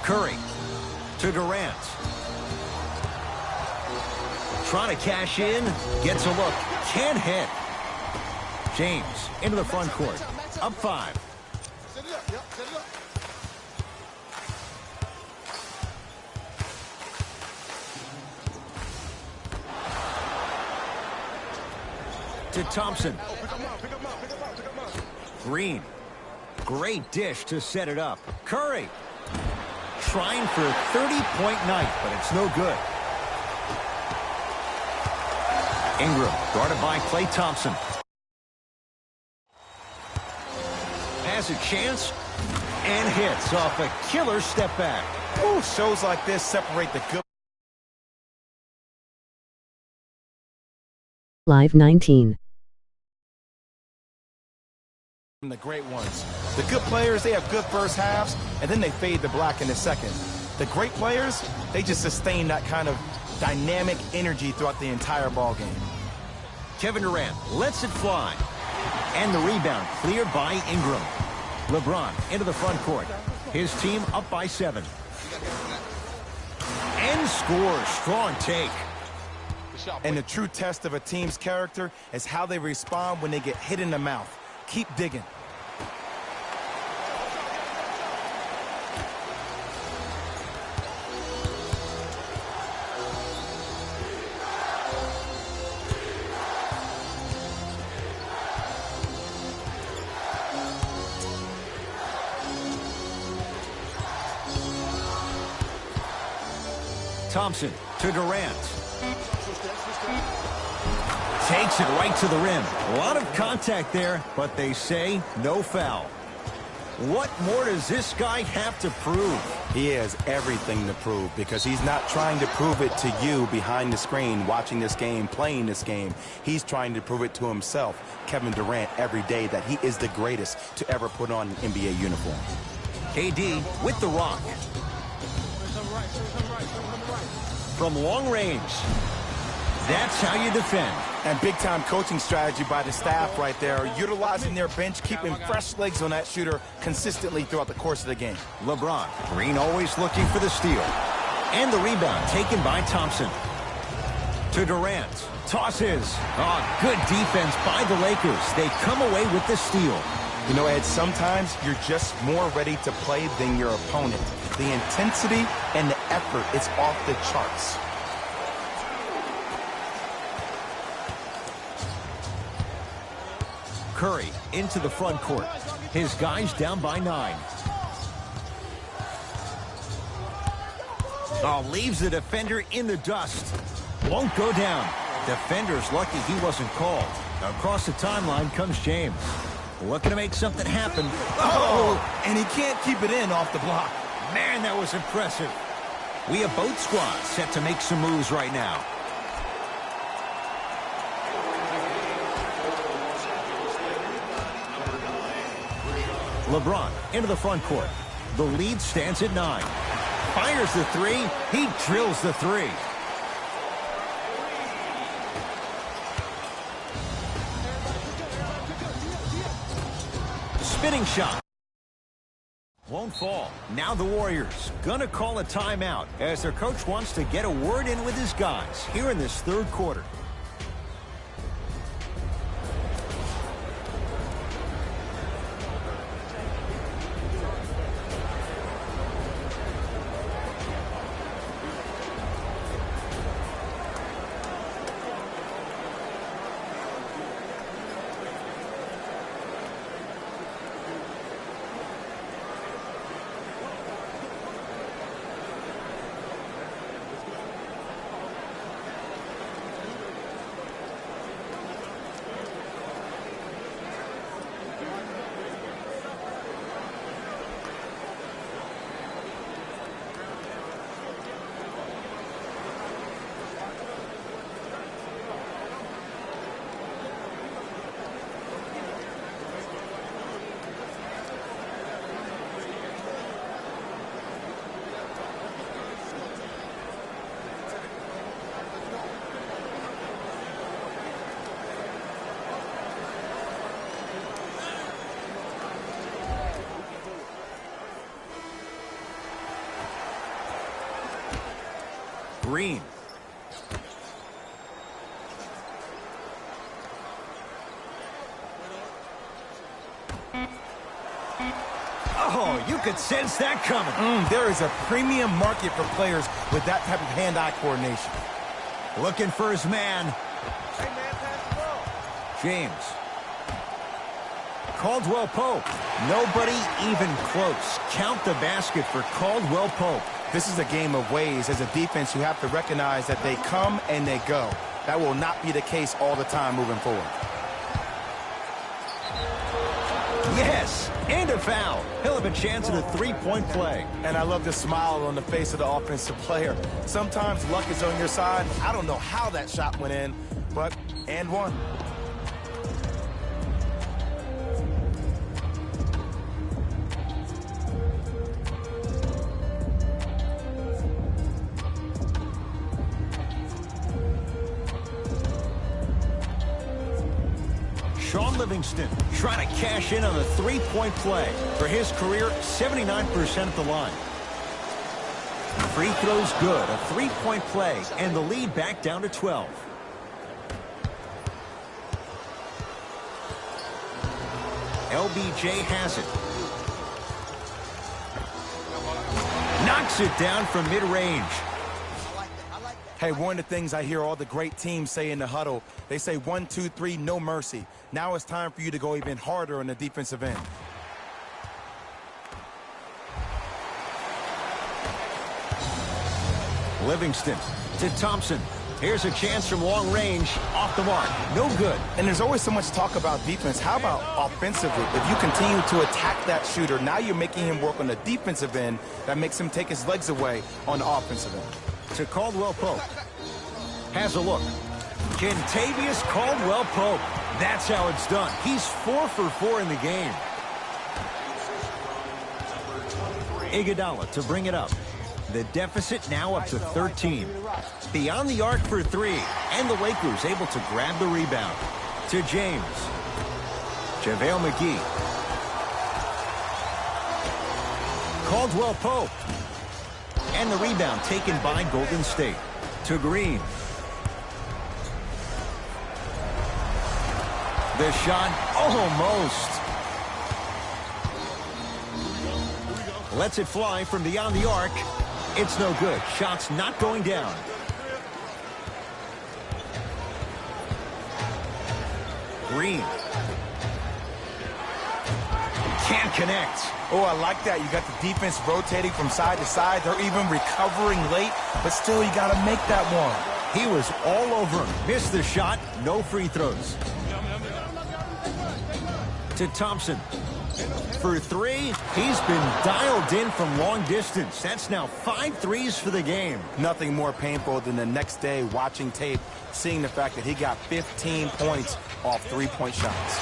Curry to Durant. Trying to cash in. Gets a look. Can't hit. James into the front court. Up 5. Set it up. Yep, set it up. To Thompson. Oh, pick him up, pick him up, pick him up, pick him up. Green. Great dish to set it up. Curry. Trying for a 30-point night, but it's no good. Ingram guarded by Klay Thompson. Has a chance and hits off a killer step back. Ooh, shows like this separate the good. Live 19. From the great ones. The good players, they have good first halves, and then they fade to black in the second. The great players, they just sustain that kind of dynamic energy throughout the entire ball game. Kevin Durant lets it fly. And the rebound cleared by Ingram. LeBron into the front court. His team up by 7. And scores. Strong take. And the true test of a team's character is how they respond when they get hit in the mouth. Keep digging. Thompson to Durant. Takes it right to the rim. A lot of contact there, but they say no foul. What more does this guy have to prove? He has everything to prove because he's not trying to prove it to you behind the screen, watching this game, playing this game. He's trying to prove it to himself, Kevin Durant, every day that he is the greatest to ever put on an NBA uniform. KD with the rock. From long range. That's how you defend. And big-time coaching strategy by the staff right there, utilizing their bench, keeping fresh legs on that shooter consistently throughout the course of the game. LeBron. Green always looking for the steal. And the rebound taken by Thompson. To Durant. Tosses. Oh, good defense by the Lakers. They come away with the steal. You know, Ed, sometimes you're just more ready to play than your opponent. The intensity and the effort is off the charts. Curry into the front court. His guys down by 9. Oh, leaves the defender in the dust. Won't go down. Defender's lucky he wasn't called. Across the timeline comes James. Looking to make something happen. Oh, and he can't keep it in off the block. Man, that was impressive. We have both squads set to make some moves right now. LeBron into the front court. The lead stands at 9. Fires the 3. He drills the 3. Spinning shot. Won't fall. Now the Warriors gonna call a timeout as their coach wants to get a word in with his guys here in this third quarter. Green. Oh, you could sense that coming. There is a premium market for players with that type of hand-eye coordination. Looking for his man. Hey, man, pass the ball. James. Caldwell Pope. Nobody even close. Count the basket for Caldwell Pope. This is a game of ways. As a defense, you have to recognize that they come and they go. That will not be the case all the time moving forward. Yes, and a foul. He'll have a chance at a three-point play. And I love the smile on the face of the offensive player. Sometimes luck is on your side. I don't know how that shot went in, but and one. Shaun Livingston trying to cash in on a three-point play. For his career, 79% at the line. Free throw's good, a three-point play, and the lead back down to 12. LBJ has it. Knocks it down from mid-range. Hey, one of the things I hear all the great teams say in the huddle, they say 1, 2, 3, no mercy. Now it's time for you to go even harder on the defensive end. Livingston to Thompson. Here's a chance from long range. Off the mark. No good. And there's always so much talk about defense. How about offensively? If you continue to attack that shooter, now you're making him work on the defensive end. That makes him take his legs away on the offensive end. To Caldwell Pope. Has a look. Kentavious Caldwell Pope. That's how it's done. He's 4 for 4 in the game. Iguodala to bring it up. The deficit now up to 13. Beyond the arc for 3. And the Lakers able to grab the rebound. To James. JaVale McGee. Caldwell Pope. And the rebound taken by Golden State. To Green. The shot almost. Lets it fly from beyond the arc. It's no good. Shot's not going down. Green. Can't connect. Oh, I like that. You got the defense rotating from side to side. They're even recovering late, but still you got to make that one. He was all over him. Missed the shot. No free throws. To Thompson. For 3, he's been dialed in from long distance. That's now 5 threes for the game. Nothing more painful than the next day watching tape, seeing the fact that he got 15 points off three-point shots.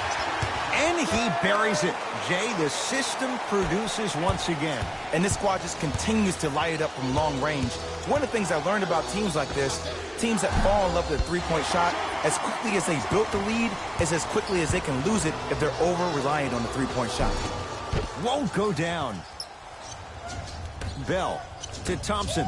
And he buries it. Jay, the system produces once again. And this squad just continues to light it up from long range. One of the things I learned about teams like this, teams that fall in love with a three-point shot, as quickly as they built the lead, is as quickly as they can lose it if they're over-reliant on the three-point shot. Won't go down. Bell to Thompson.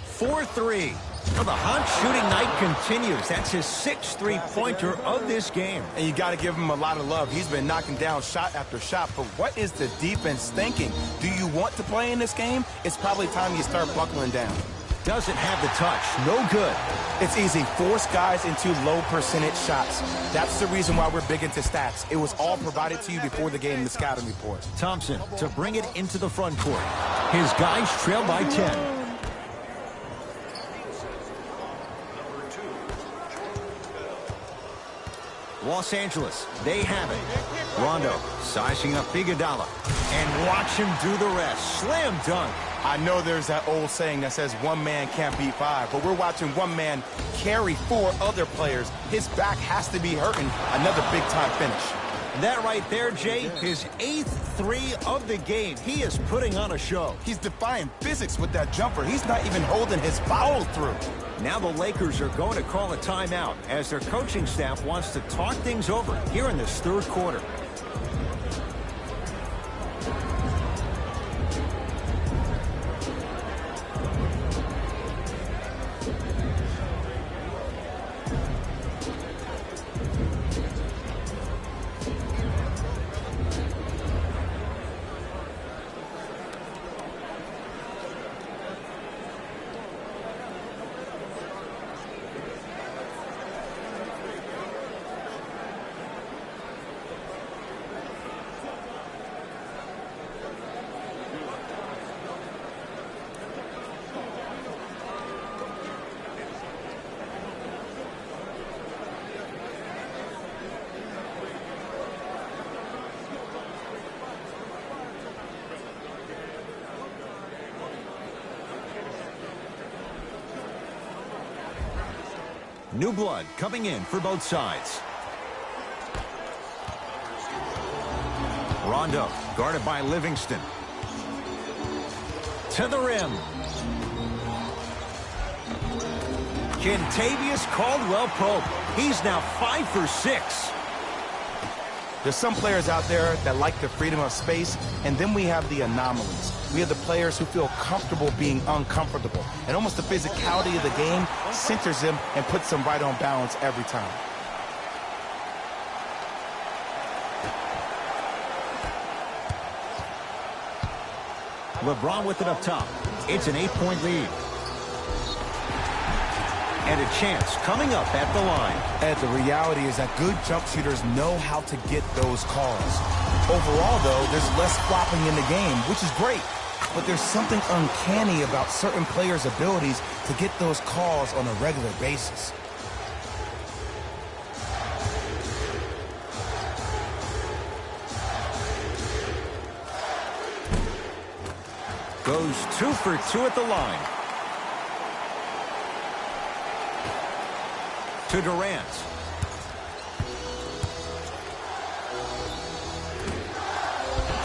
For 3. Well, the hot shooting night continues. That's his 6th three-pointer of this game. And you got to give him a lot of love. He's been knocking down shot after shot. But what is the defense thinking? Do you want to play in this game? It's probably time you start buckling down. Doesn't have the touch. No good. It's easy. Force guys into low percentage shots. That's the reason why we're big into stats. It was all provided to you before the game in the scouting report. Thompson to bring it into the front court. His guys trail by 10. Los Angeles, they have it. Rondo sizing up Iguodala. And watch him do the rest. Slam dunk. I know there's that old saying that says one man can't beat 5, but we're watching one man carry 4 other players. His back has to be hurting. Another big-time finish. That right there, Jay, his 8th 3 of the game. He is putting on a show. He's defying physics with that jumper. He's not even holding his foul through. Now the Lakers are going to call a timeout as their coaching staff wants to talk things over here in this 3rd quarter. New blood coming in for both sides. Rondo guarded by Livingston. To the rim. Kentavious Caldwell-Pope. He's now 5 for 6. There's some players out there that like the freedom of space, and then we have the anomalies. We have the players who feel comfortable being uncomfortable, and almost the physicality of the game centers them and puts them right on balance every time. LeBron with it up top. It's an 8-point lead. And a chance coming up at the line. Ed, the reality is that good jump shooters know how to get those calls. Overall, though, there's less flopping in the game, which is great. But there's something uncanny about certain players' abilities to get those calls on a regular basis. Goes 2 for 2 at the line. To Durant.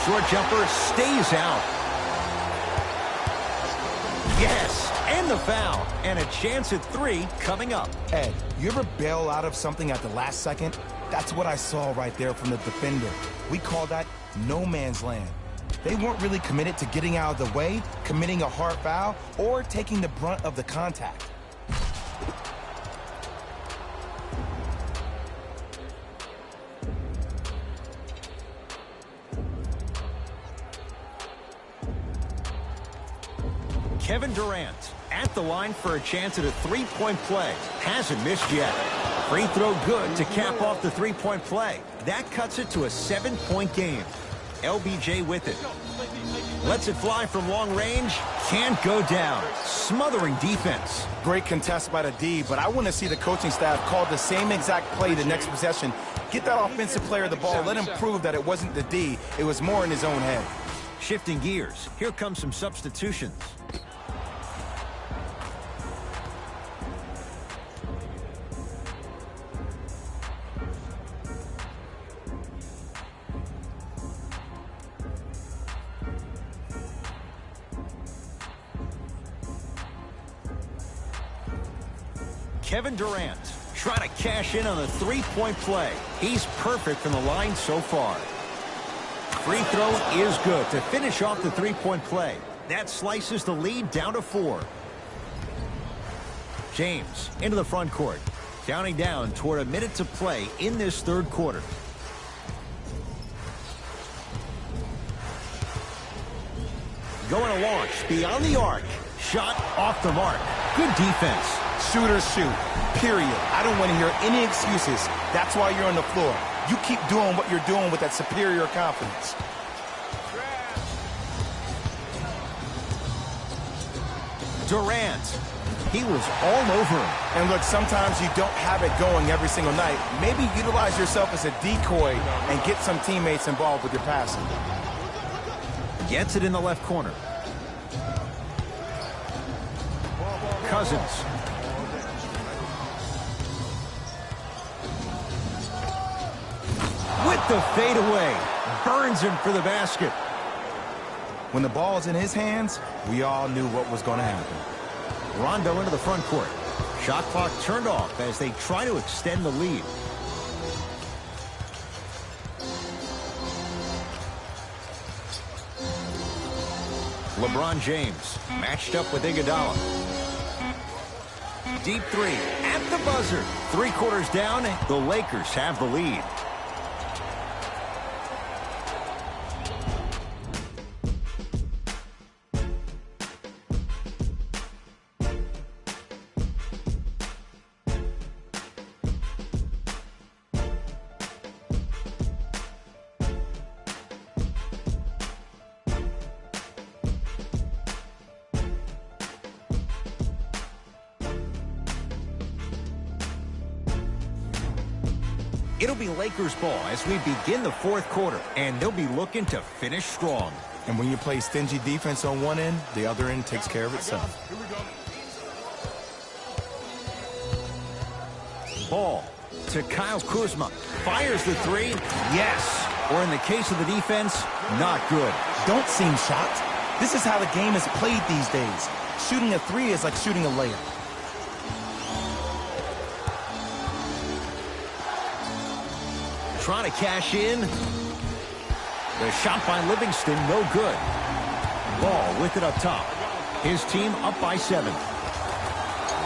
Short jumper stays out. Yes, and the foul. And a chance at 3 coming up. Ed, you ever bail out of something at the last second? That's what I saw right there from the defender. We call that no man's land. They weren't really committed to getting out of the way, committing a hard foul, or taking the brunt of the contact. Kevin Durant at the line for a chance at a 3-point play. Hasn't missed yet. Free throw good to cap off the 3-point play. That cuts it to a 7-point game. LBJ with it. Lets it fly from long range. Can't go down. Smothering defense. Great contest by the D, but I want to see the coaching staff call the same exact play the next possession. Get that offensive player the ball. Let him prove that it wasn't the D. It was more in his own head. Shifting gears. Here comes some substitutions. Kevin Durant trying to cash in on the 3-point play. He's perfect from the line so far. Free throw is good to finish off the 3-point play. That slices the lead down to 4. James into the front court. Counting down toward a minute to play in this third quarter. Going to launch beyond the arc. Shot off the mark. Good defense. Shooters shoot, period. I don't want to hear any excuses. That's why you're on the floor. You keep doing what you're doing with that superior confidence. Durant. He was all over him. And look, sometimes you don't have it going every single night. Maybe utilize yourself as a decoy and get some teammates involved with your passing. Gets it in the left corner. Cousins. With the fadeaway. Burns him for the basket. When the ball's in his hands, we all knew what was going to happen. Rondo into the front court. Shot clock turned off as they try to extend the lead. LeBron James matched up with Iguodala. Deep 3 at the buzzer. 3 quarters down, the Lakers have the lead. It'll be Lakers ball as we begin the fourth quarter, and they'll be looking to finish strong. And when you play stingy defense on one end, the other end takes care of itself. Ball to Kyle Kuzma. Fires the 3. Yes. Or in the case of the defense, not good. Don't seem shocked. This is how the game is played these days. Shooting a 3 is like shooting a layup. trying to cash in. The shot by Livingston, no good. Ball with it up top. His team up by 7.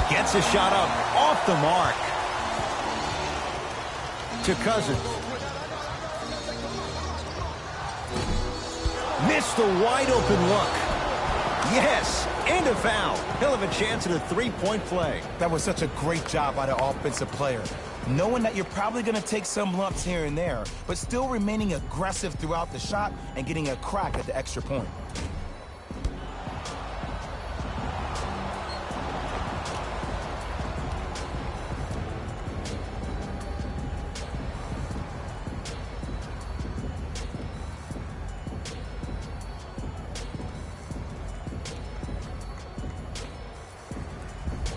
Gets a shot up, off the mark. To Cousins. Missed a wide open look. Yes, and a foul. He'll have a chance at a 3-point play. That was such a great job by the offensive player. Knowing that you're probably going to take some lumps here and there, but still remaining aggressive throughout the shot and getting a crack at the extra point.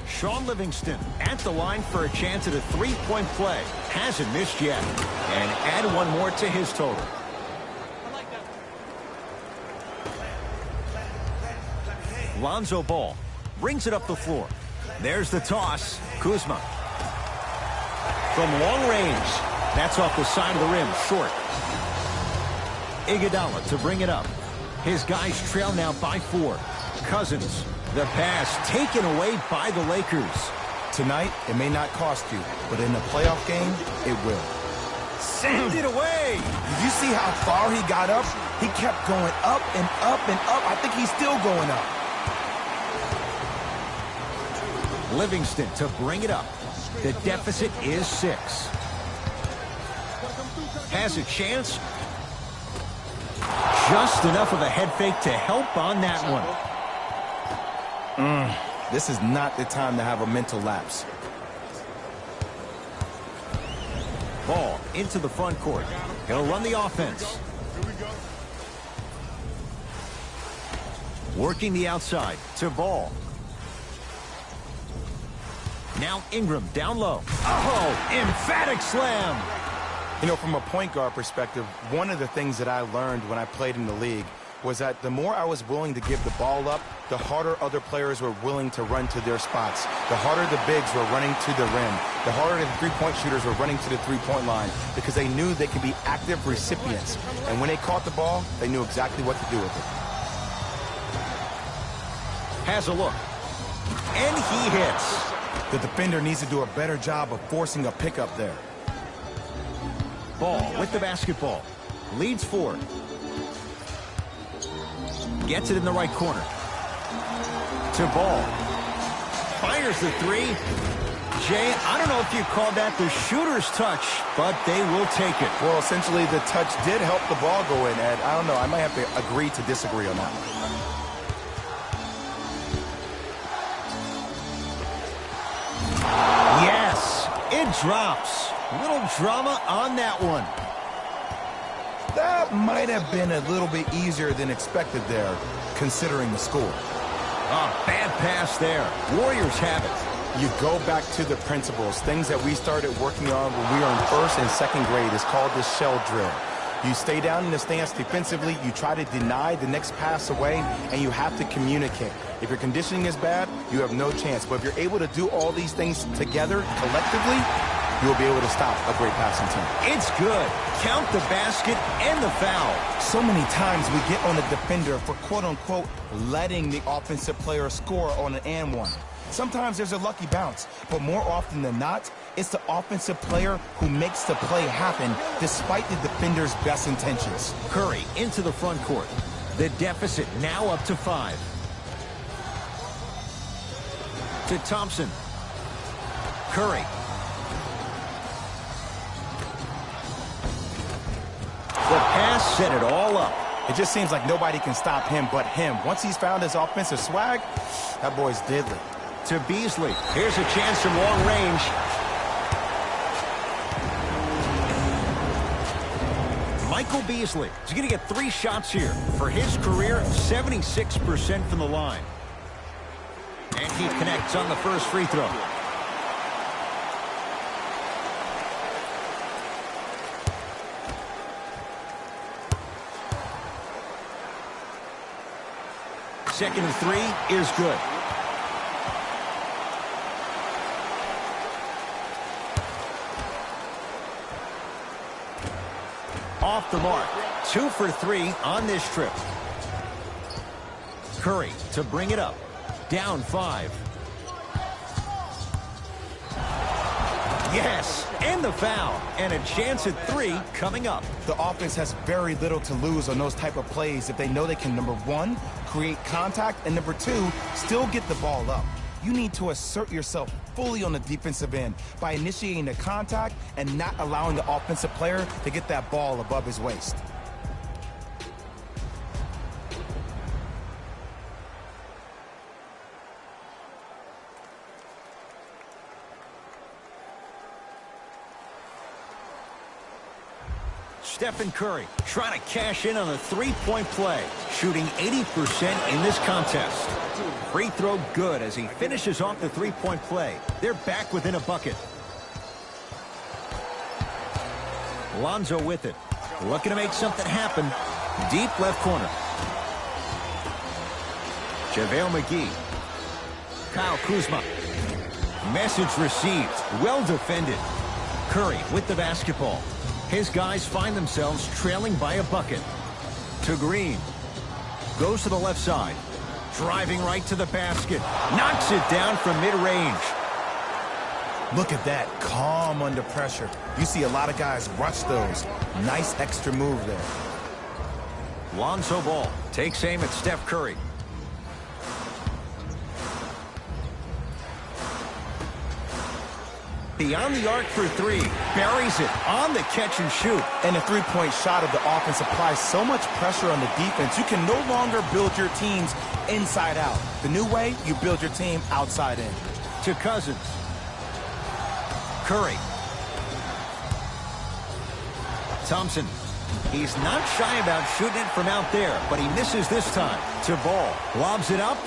Shaun Livingston at the line for a chance at a 3-point play. Hasn't missed yet. And add one more to his total. Lonzo Ball brings it up the floor. There's the toss. Kuzma. From long range. That's off the side of the rim. Short. Iguodala to bring it up. His guys trail now by 4. Cousins. The pass taken away by the Lakers. Tonight, it may not cost you, but in a playoff game, it will. Send it away. Did you see how far he got up? He kept going up and up and up. I think he's still going up. Livingston to bring it up. The deficit is 6. Has a chance. Just enough of a head fake to help on that one. This is not the time to have a mental lapse. Ball into the front court. He'll run the offense. Working the outside to Ball. Now Ingram down low. Oh, emphatic slam. You know, from a point guard perspective, one of the things that I learned when I played in the league was that the more I was willing to give the ball up, the harder other players were willing to run to their spots. The harder the bigs were running to the rim. The harder the three-point shooters were running to the three-point line because they knew they could be active recipients. And when they caught the ball, they knew exactly what to do with it. Has a look. And he hits. The defender needs to do a better job of forcing a pickup there. Ball with the basketball. Leads 4. Gets it in the right corner. To Ball. Fires the 3. Jay, I don't know if you called that the shooter's touch, but they will take it. Well, essentially, the touch did help the ball go in, Ed. I don't know. I might have to agree to disagree on that. Yes, it drops. Little drama on that one. That might have been a little bit easier than expected there, considering the score. Bad pass there. Warriors have it. You go back to the principles, things that we started working on when we were in 1st and 2nd grade. It's called the shell drill. You stay down in the stance defensively, you try to deny the next pass away, and you have to communicate. If your conditioning is bad, you have no chance. But if you're able to do all these things together, collectively, you'll be able to stop a great passing team. It's good. Count the basket and the foul. So many times we get on the defender for quote-unquote letting the offensive player score on an and one. Sometimes there's a lucky bounce, but more often than not, it's the offensive player who makes the play happen despite the defender's best intentions. Curry into the front court. The deficit now up to 5. To Thompson. Curry. The pass set it all up. It just seems like nobody can stop him but him. Once he's found his offensive swag, that boy's deadly. To Beasley. Here's a chance from long range. Michael Beasley is going to get 3 shots here. For his career, 76% from the line. And he connects on the first free throw. Second and 3 is good. Off the mark. 2 for 3 on this trip. Curry to bring it up. Down 5. Yes, and the foul. And a chance at 3 coming up. The offense has very little to lose on those type of plays if they know they can, number 1, create contact, and number 2, still get the ball up. You need to assert yourself fully on the defensive end by initiating the contact and not allowing the offensive player to get that ball above his waist. Stephen Curry trying to cash in on a three-point play, shooting 80% in this contest. Free throw good as he finishes off the three-point play. They're back within a bucket. Lonzo with it. Looking to make something happen. Deep left corner. JaVale McGee. Kyle Kuzma. Message received. Well defended. Curry with the basketball. His guys find themselves trailing by a bucket. To Green. Goes to the left side. Driving right to the basket. Knocks it down from mid-range. Look at that, calm under pressure. You see a lot of guys rush those. Nice extra move there. Lonzo Ball takes aim at Steph Curry. Beyond the arc for 3. Buries it on the catch and shoot. And the three-point shot of the offense applies so much pressure on the defense, you can no longer build your teams inside out. The new way, you build your team outside in. To Cousins. Curry. Thompson. He's not shy about shooting it from out there, but he misses this time. To Ball. Lobs it up.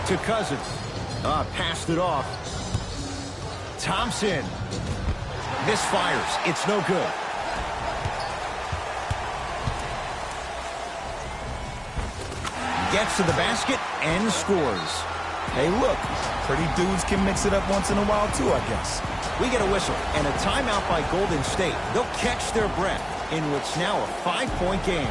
To Cousins. Passed it off. Thompson. Misfires. It's no good. Gets to the basket and scores. Hey, look, pretty dudes can mix it up once in a while, too, I guess. We get a whistle and a timeout by Golden State. They'll catch their breath in what's now a 5-point game.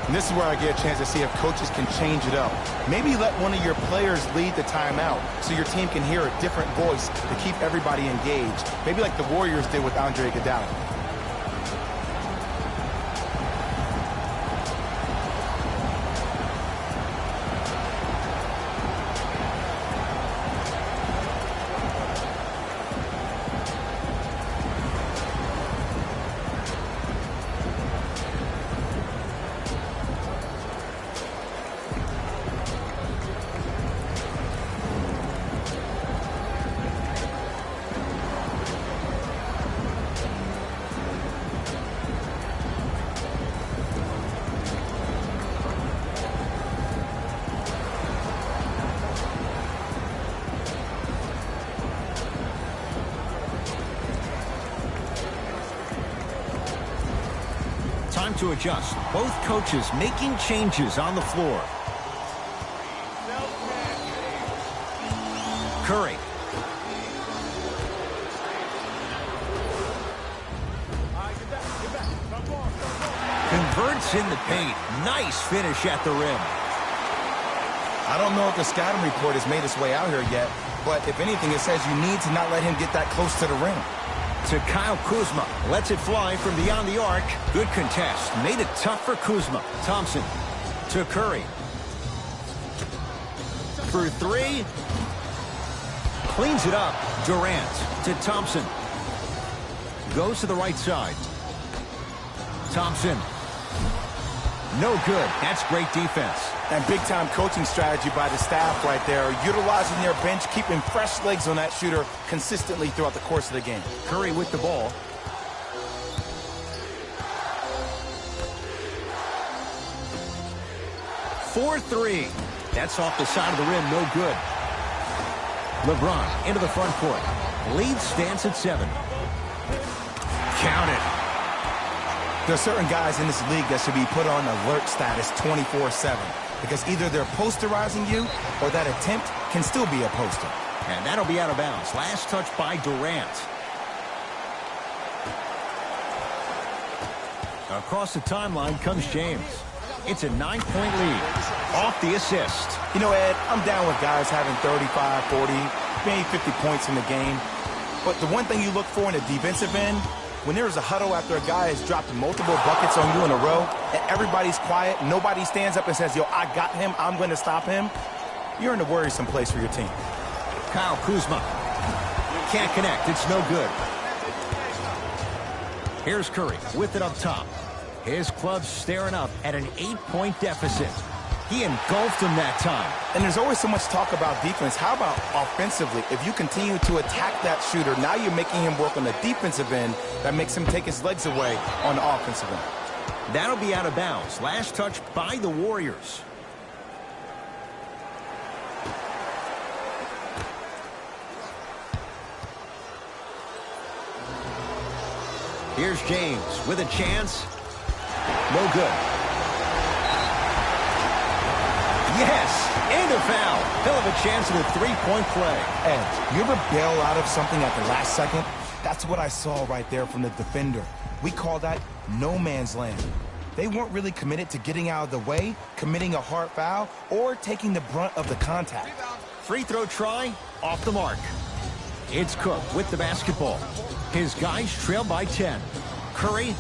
And this is where I get a chance to see if coaches can change it up. Maybe let one of your players lead the timeout so your team can hear a different voice to keep everybody engaged. Maybe like the Warriors did with Andre Iguodala. Time to adjust. Both coaches making changes on the floor. Curry. Converts in the paint. Nice finish at the rim. I don't know if the scouting report has made its way out here yet, but if anything, it says you need to not let him get that close to the rim. To Kyle Kuzma. Lets it fly from beyond the arc. Good contest. Made it tough for Kuzma. Thompson. To Curry. For 3. Cleans it up. Durant. To Thompson. Goes to the right side. Thompson. No good. That's great defense. And big-time coaching strategy by the staff right there, utilizing their bench, keeping fresh legs on that shooter consistently throughout the course of the game. Curry with the ball. For 3. That's off the side of the rim. No good. LeBron into the front court. Lead stands at 7. Count it. There are certain guys in this league that should be put on alert status 24/7 because either they're posterizing you or that attempt can still be a poster. And that'll be out of bounds. Last touch by Durant. Across the timeline comes James. It's a 9-point lead. Off the assist. You know, Ed, I'm down with guys having 35, 40, maybe 50 points in the game. But the one thing you look for in a defensive end, when there's a huddle after a guy has dropped multiple buckets on you in a row, and everybody's quiet, nobody stands up and says, yo, I got him, I'm going to stop him, you're in a worrisome place for your team. Kyle Kuzma. Can't connect. It's no good. Here's Curry with it up top. His club's staring up at an 8-point deficit. He engulfed him that time. And there's always so much talk about defense. How about offensively? If you continue to attack that shooter, now you're making him work on the defensive end. That makes him take his legs away on the offensive end. That'll be out of bounds. Last touch by the Warriors. Here's James with a chance. No good. Yes, and a foul. Hell of a chance at a three-point play. Ed, you ever bail out of something at the last second? That's what I saw right there from the defender. We call that no man's land. They weren't really committed to getting out of the way, committing a hard foul, or taking the brunt of the contact. Free throw try, off the mark. It's Cook with the basketball. His guys trail by 10. Curry.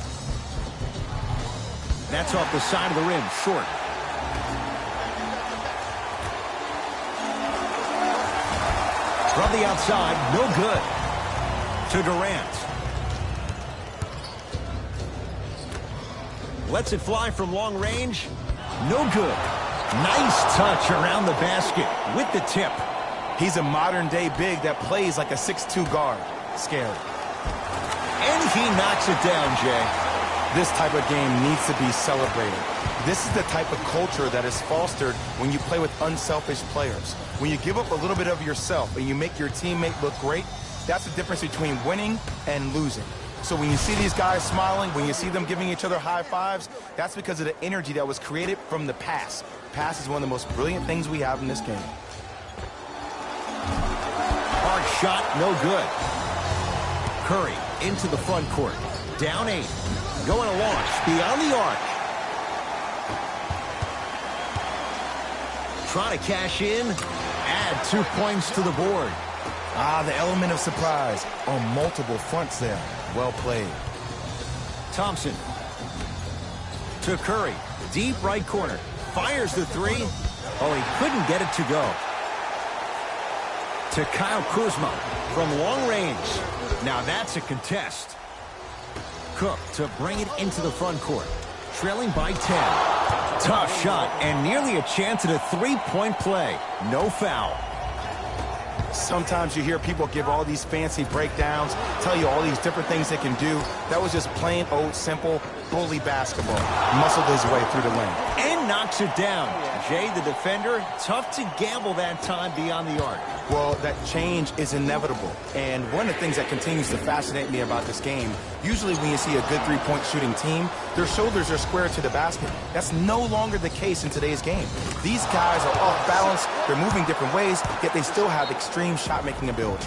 That's off the side of the rim, short. From the outside, no good. To Durant. Lets it fly from long range. No good. Nice touch around the basket with the tip. He's a modern-day big that plays like a 6'2 guard. Scary. And he knocks it down, Jay. This type of game needs to be celebrated. This is the type of culture that is fostered when you play with unselfish players. When you give up a little bit of yourself and you make your teammate look great, that's the difference between winning and losing. So when you see these guys smiling, when you see them giving each other high fives, that's because of the energy that was created from the pass. Pass is one of the most brilliant things we have in this game. Hard shot, no good. Curry into the front court. Down 8. Going to launch beyond the arc. Trying to cash in. Add 2 points to the board. The element of surprise on multiple fronts there. Well played. Thompson. To Curry. Deep right corner. Fires the 3. Oh, he couldn't get it to go. To Kyle Kuzma from long range. Now that's a contest. Cook to bring it into the front court. Trailing by 10. Tough shot and nearly a chance at a three-point play. No foul. Sometimes you hear people give all these fancy breakdowns, tell you all these different things they can do. That was just plain old simple bully basketball. Muscled his way through the lane. And knocks it down. Jay, the defender, tough to gamble that time beyond the arc. Well, that change is inevitable. And one of the things that continues to fascinate me about this game, usually when you see a good three-point shooting team, their shoulders are square to the basket. That's no longer the case in today's game. These guys are off balance, they're moving different ways, yet they still have extreme shot-making ability.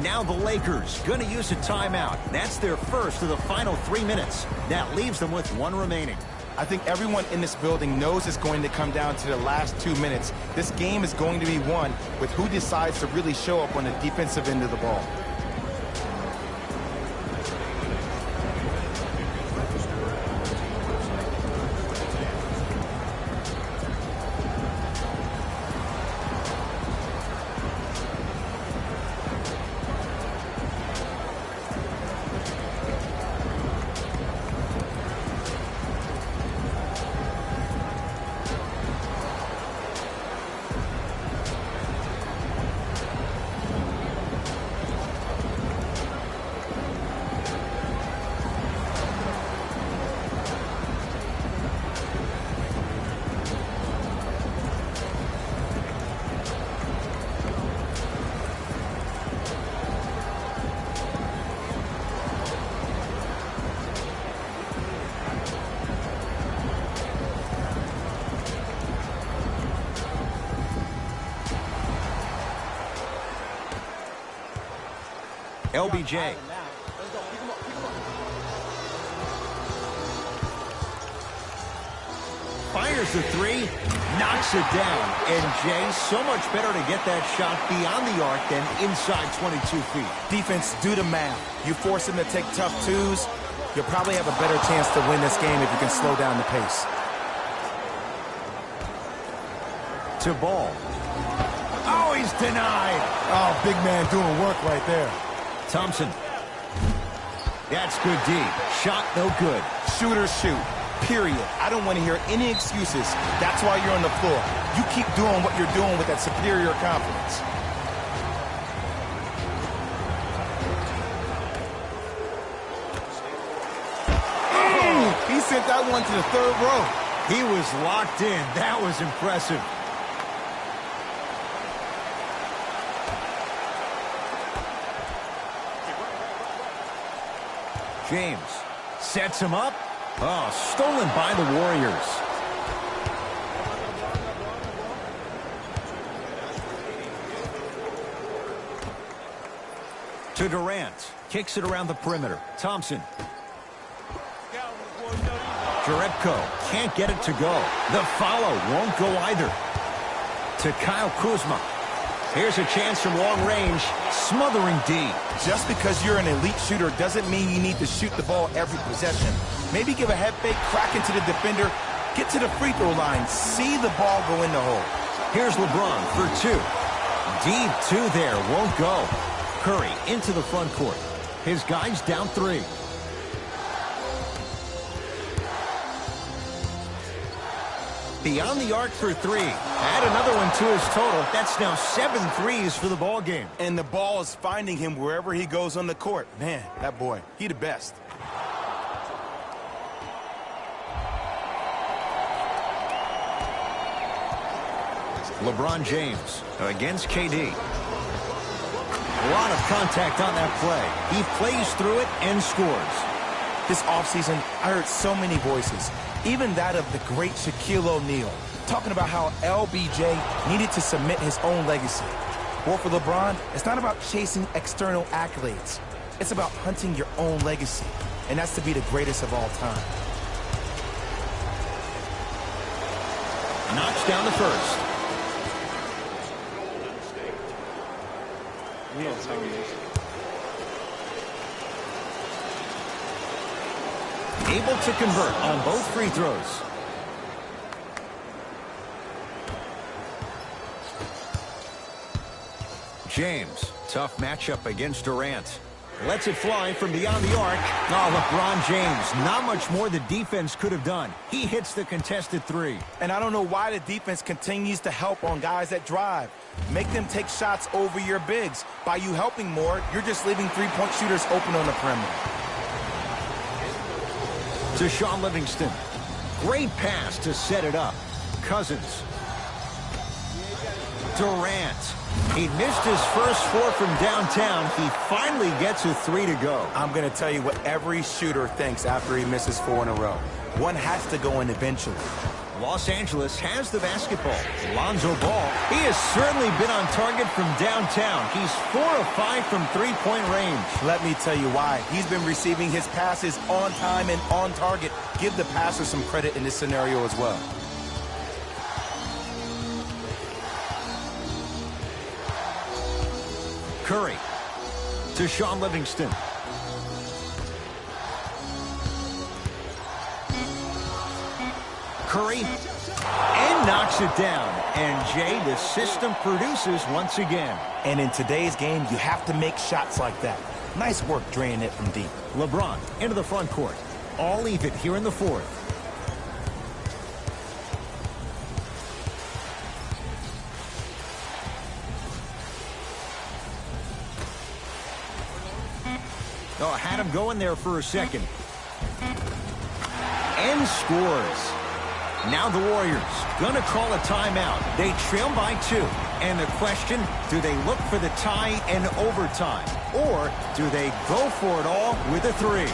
Now the Lakers going to use a timeout. That's their first of the final 3 minutes. That leaves them with 1 remaining. I think everyone in this building knows it's going to come down to the last 2 minutes. This game is going to be won with who decides to really show up on the defensive end of the ball. LBJ. fires the three, knocks it down. And Jay, so much better to get that shot beyond the arc than inside 22 feet. Defense, do the math. You force him to take tough twos, you'll probably have a better chance to win this game if you can slow down the pace. To Ball. Oh, he's denied. Oh, big man doing work right there. Thompson. That's good D. Shot no good. Shooters shoot, period. I don't want to hear any excuses. That's why you're on the floor. You keep doing what you're doing with that superior confidence. He sent that one to the third row. He was locked in. That was impressive. James sets him up. Oh, stolen by the Warriors. To Durant. Kicks it around the perimeter. Thompson. Jerebko can't get it to go. The follow won't go either. To Kyle Kuzma. Here's a chance from long range. Smothering D. Just because you're an elite shooter doesn't mean you need to shoot the ball every possession. Maybe give a head fake, crack into the defender, get to the free throw line, see the ball go in the hole. Here's LeBron for two. Deep two there, won't go. Curry into the front court. His guys down three. Beyond the arc for three. Add another one to his total. That's now 7 threes for the ball game. And the ball is finding him wherever he goes on the court. Man, that boy, he the best. LeBron James against KD. A lot of contact on that play. He plays through it and scores. This offseason, I heard so many voices, even that of the great Shaquille O'Neal, talking about how LBJ needed to submit his own legacy. Well, for LeBron, it's not about chasing external accolades. It's about hunting your own legacy, and that's to be the greatest of all time. Knocks down the first. Able to convert on both free throws. James, tough matchup against Durant. Lets it fly from beyond the arc. Oh, LeBron James, not much more the defense could have done. He hits the contested three. And I don't know why the defense continues to help on guys that drive. Make them take shots over your bigs. By you helping more, you're just leaving three-point shooters open on the perimeter. To Shaun Livingston. Great pass to set it up. Cousins. Durant. He missed his first four from downtown. He finally gets a three to go. I'm going to tell you what every shooter thinks after he misses four in a row. One has to go in eventually. Los Angeles has the basketball. Lonzo Ball. He has certainly been on target from downtown. He's 4 of 5 from three-point range. Let me tell you why. He's been receiving his passes on time and on target. Give the passer some credit in this scenario as well. Curry to Shaun Livingston. Curry and knocks it down. And Jay, the system produces once again. And in today's game, you have to make shots like that. Nice work draining it from deep. LeBron into the front court. All even here in the fourth. Oh, had him going there for a second. And scores. Now the Warriors gonna call a timeout. They trail by 2. And the question, do they look for the tie in overtime? Or do they go for it all with a three?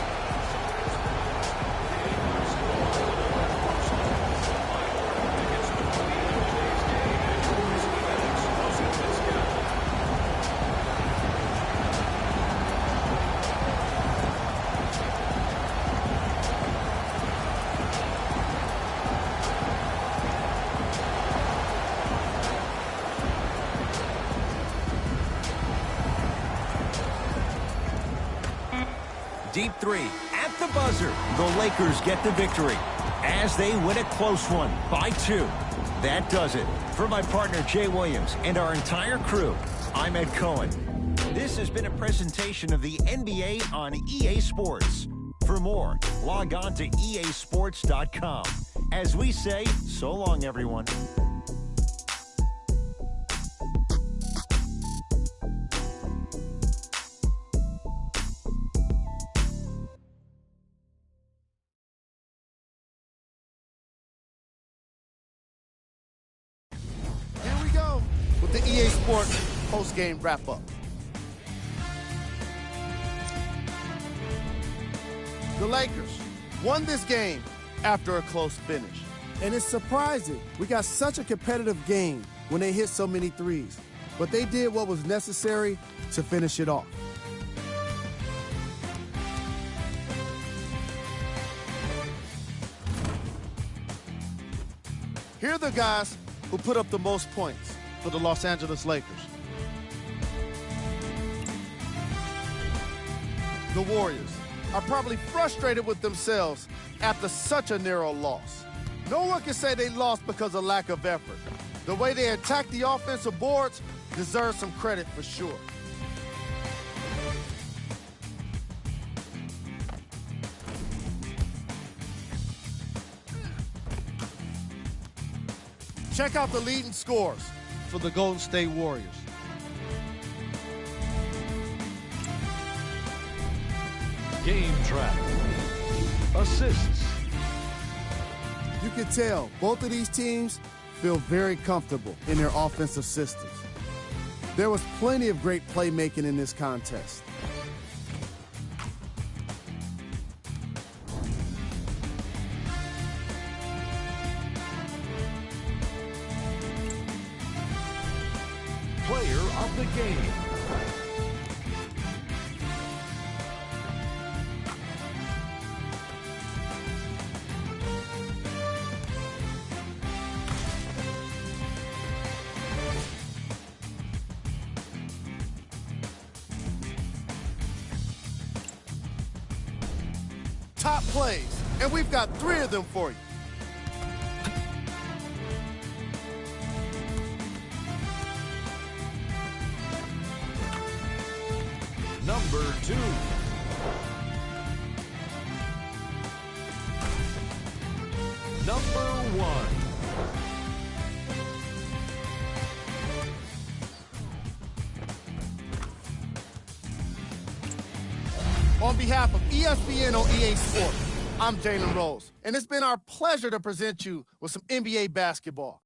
deep three at the buzzer. The Lakers get the victory as they win a close one by 2. That does it. For my partner, Jay Williams, and our entire crew, I'm Ed Cohen. This has been a presentation of the NBA on EA Sports. For more, log on to easports.com. As we say, so long, everyone. Here we go with the EA Sports post-game wrap-up. The Lakers won this game after a close finish. And it's surprising. We got such a competitive game when they hit so many threes. But they did what was necessary to finish it off. Here are the guys who put up the most points for the Los Angeles Lakers. The Warriors are probably frustrated with themselves after such a narrow loss. No one can say they lost because of lack of effort. The way they attacked the offensive boards deserves some credit for sure. Check out the leading scores for the Golden State Warriors. Game track. Assists. You can tell both of these teams feel very comfortable in their offensive systems. There was plenty of great playmaking in this contest. Player of the game. Top plays, and we've got 3 of them for you. Number 2. Number 1. On behalf of ESPN on EA Sports, I'm Jalen Rose, and it's been our pleasure to present you with some NBA basketball.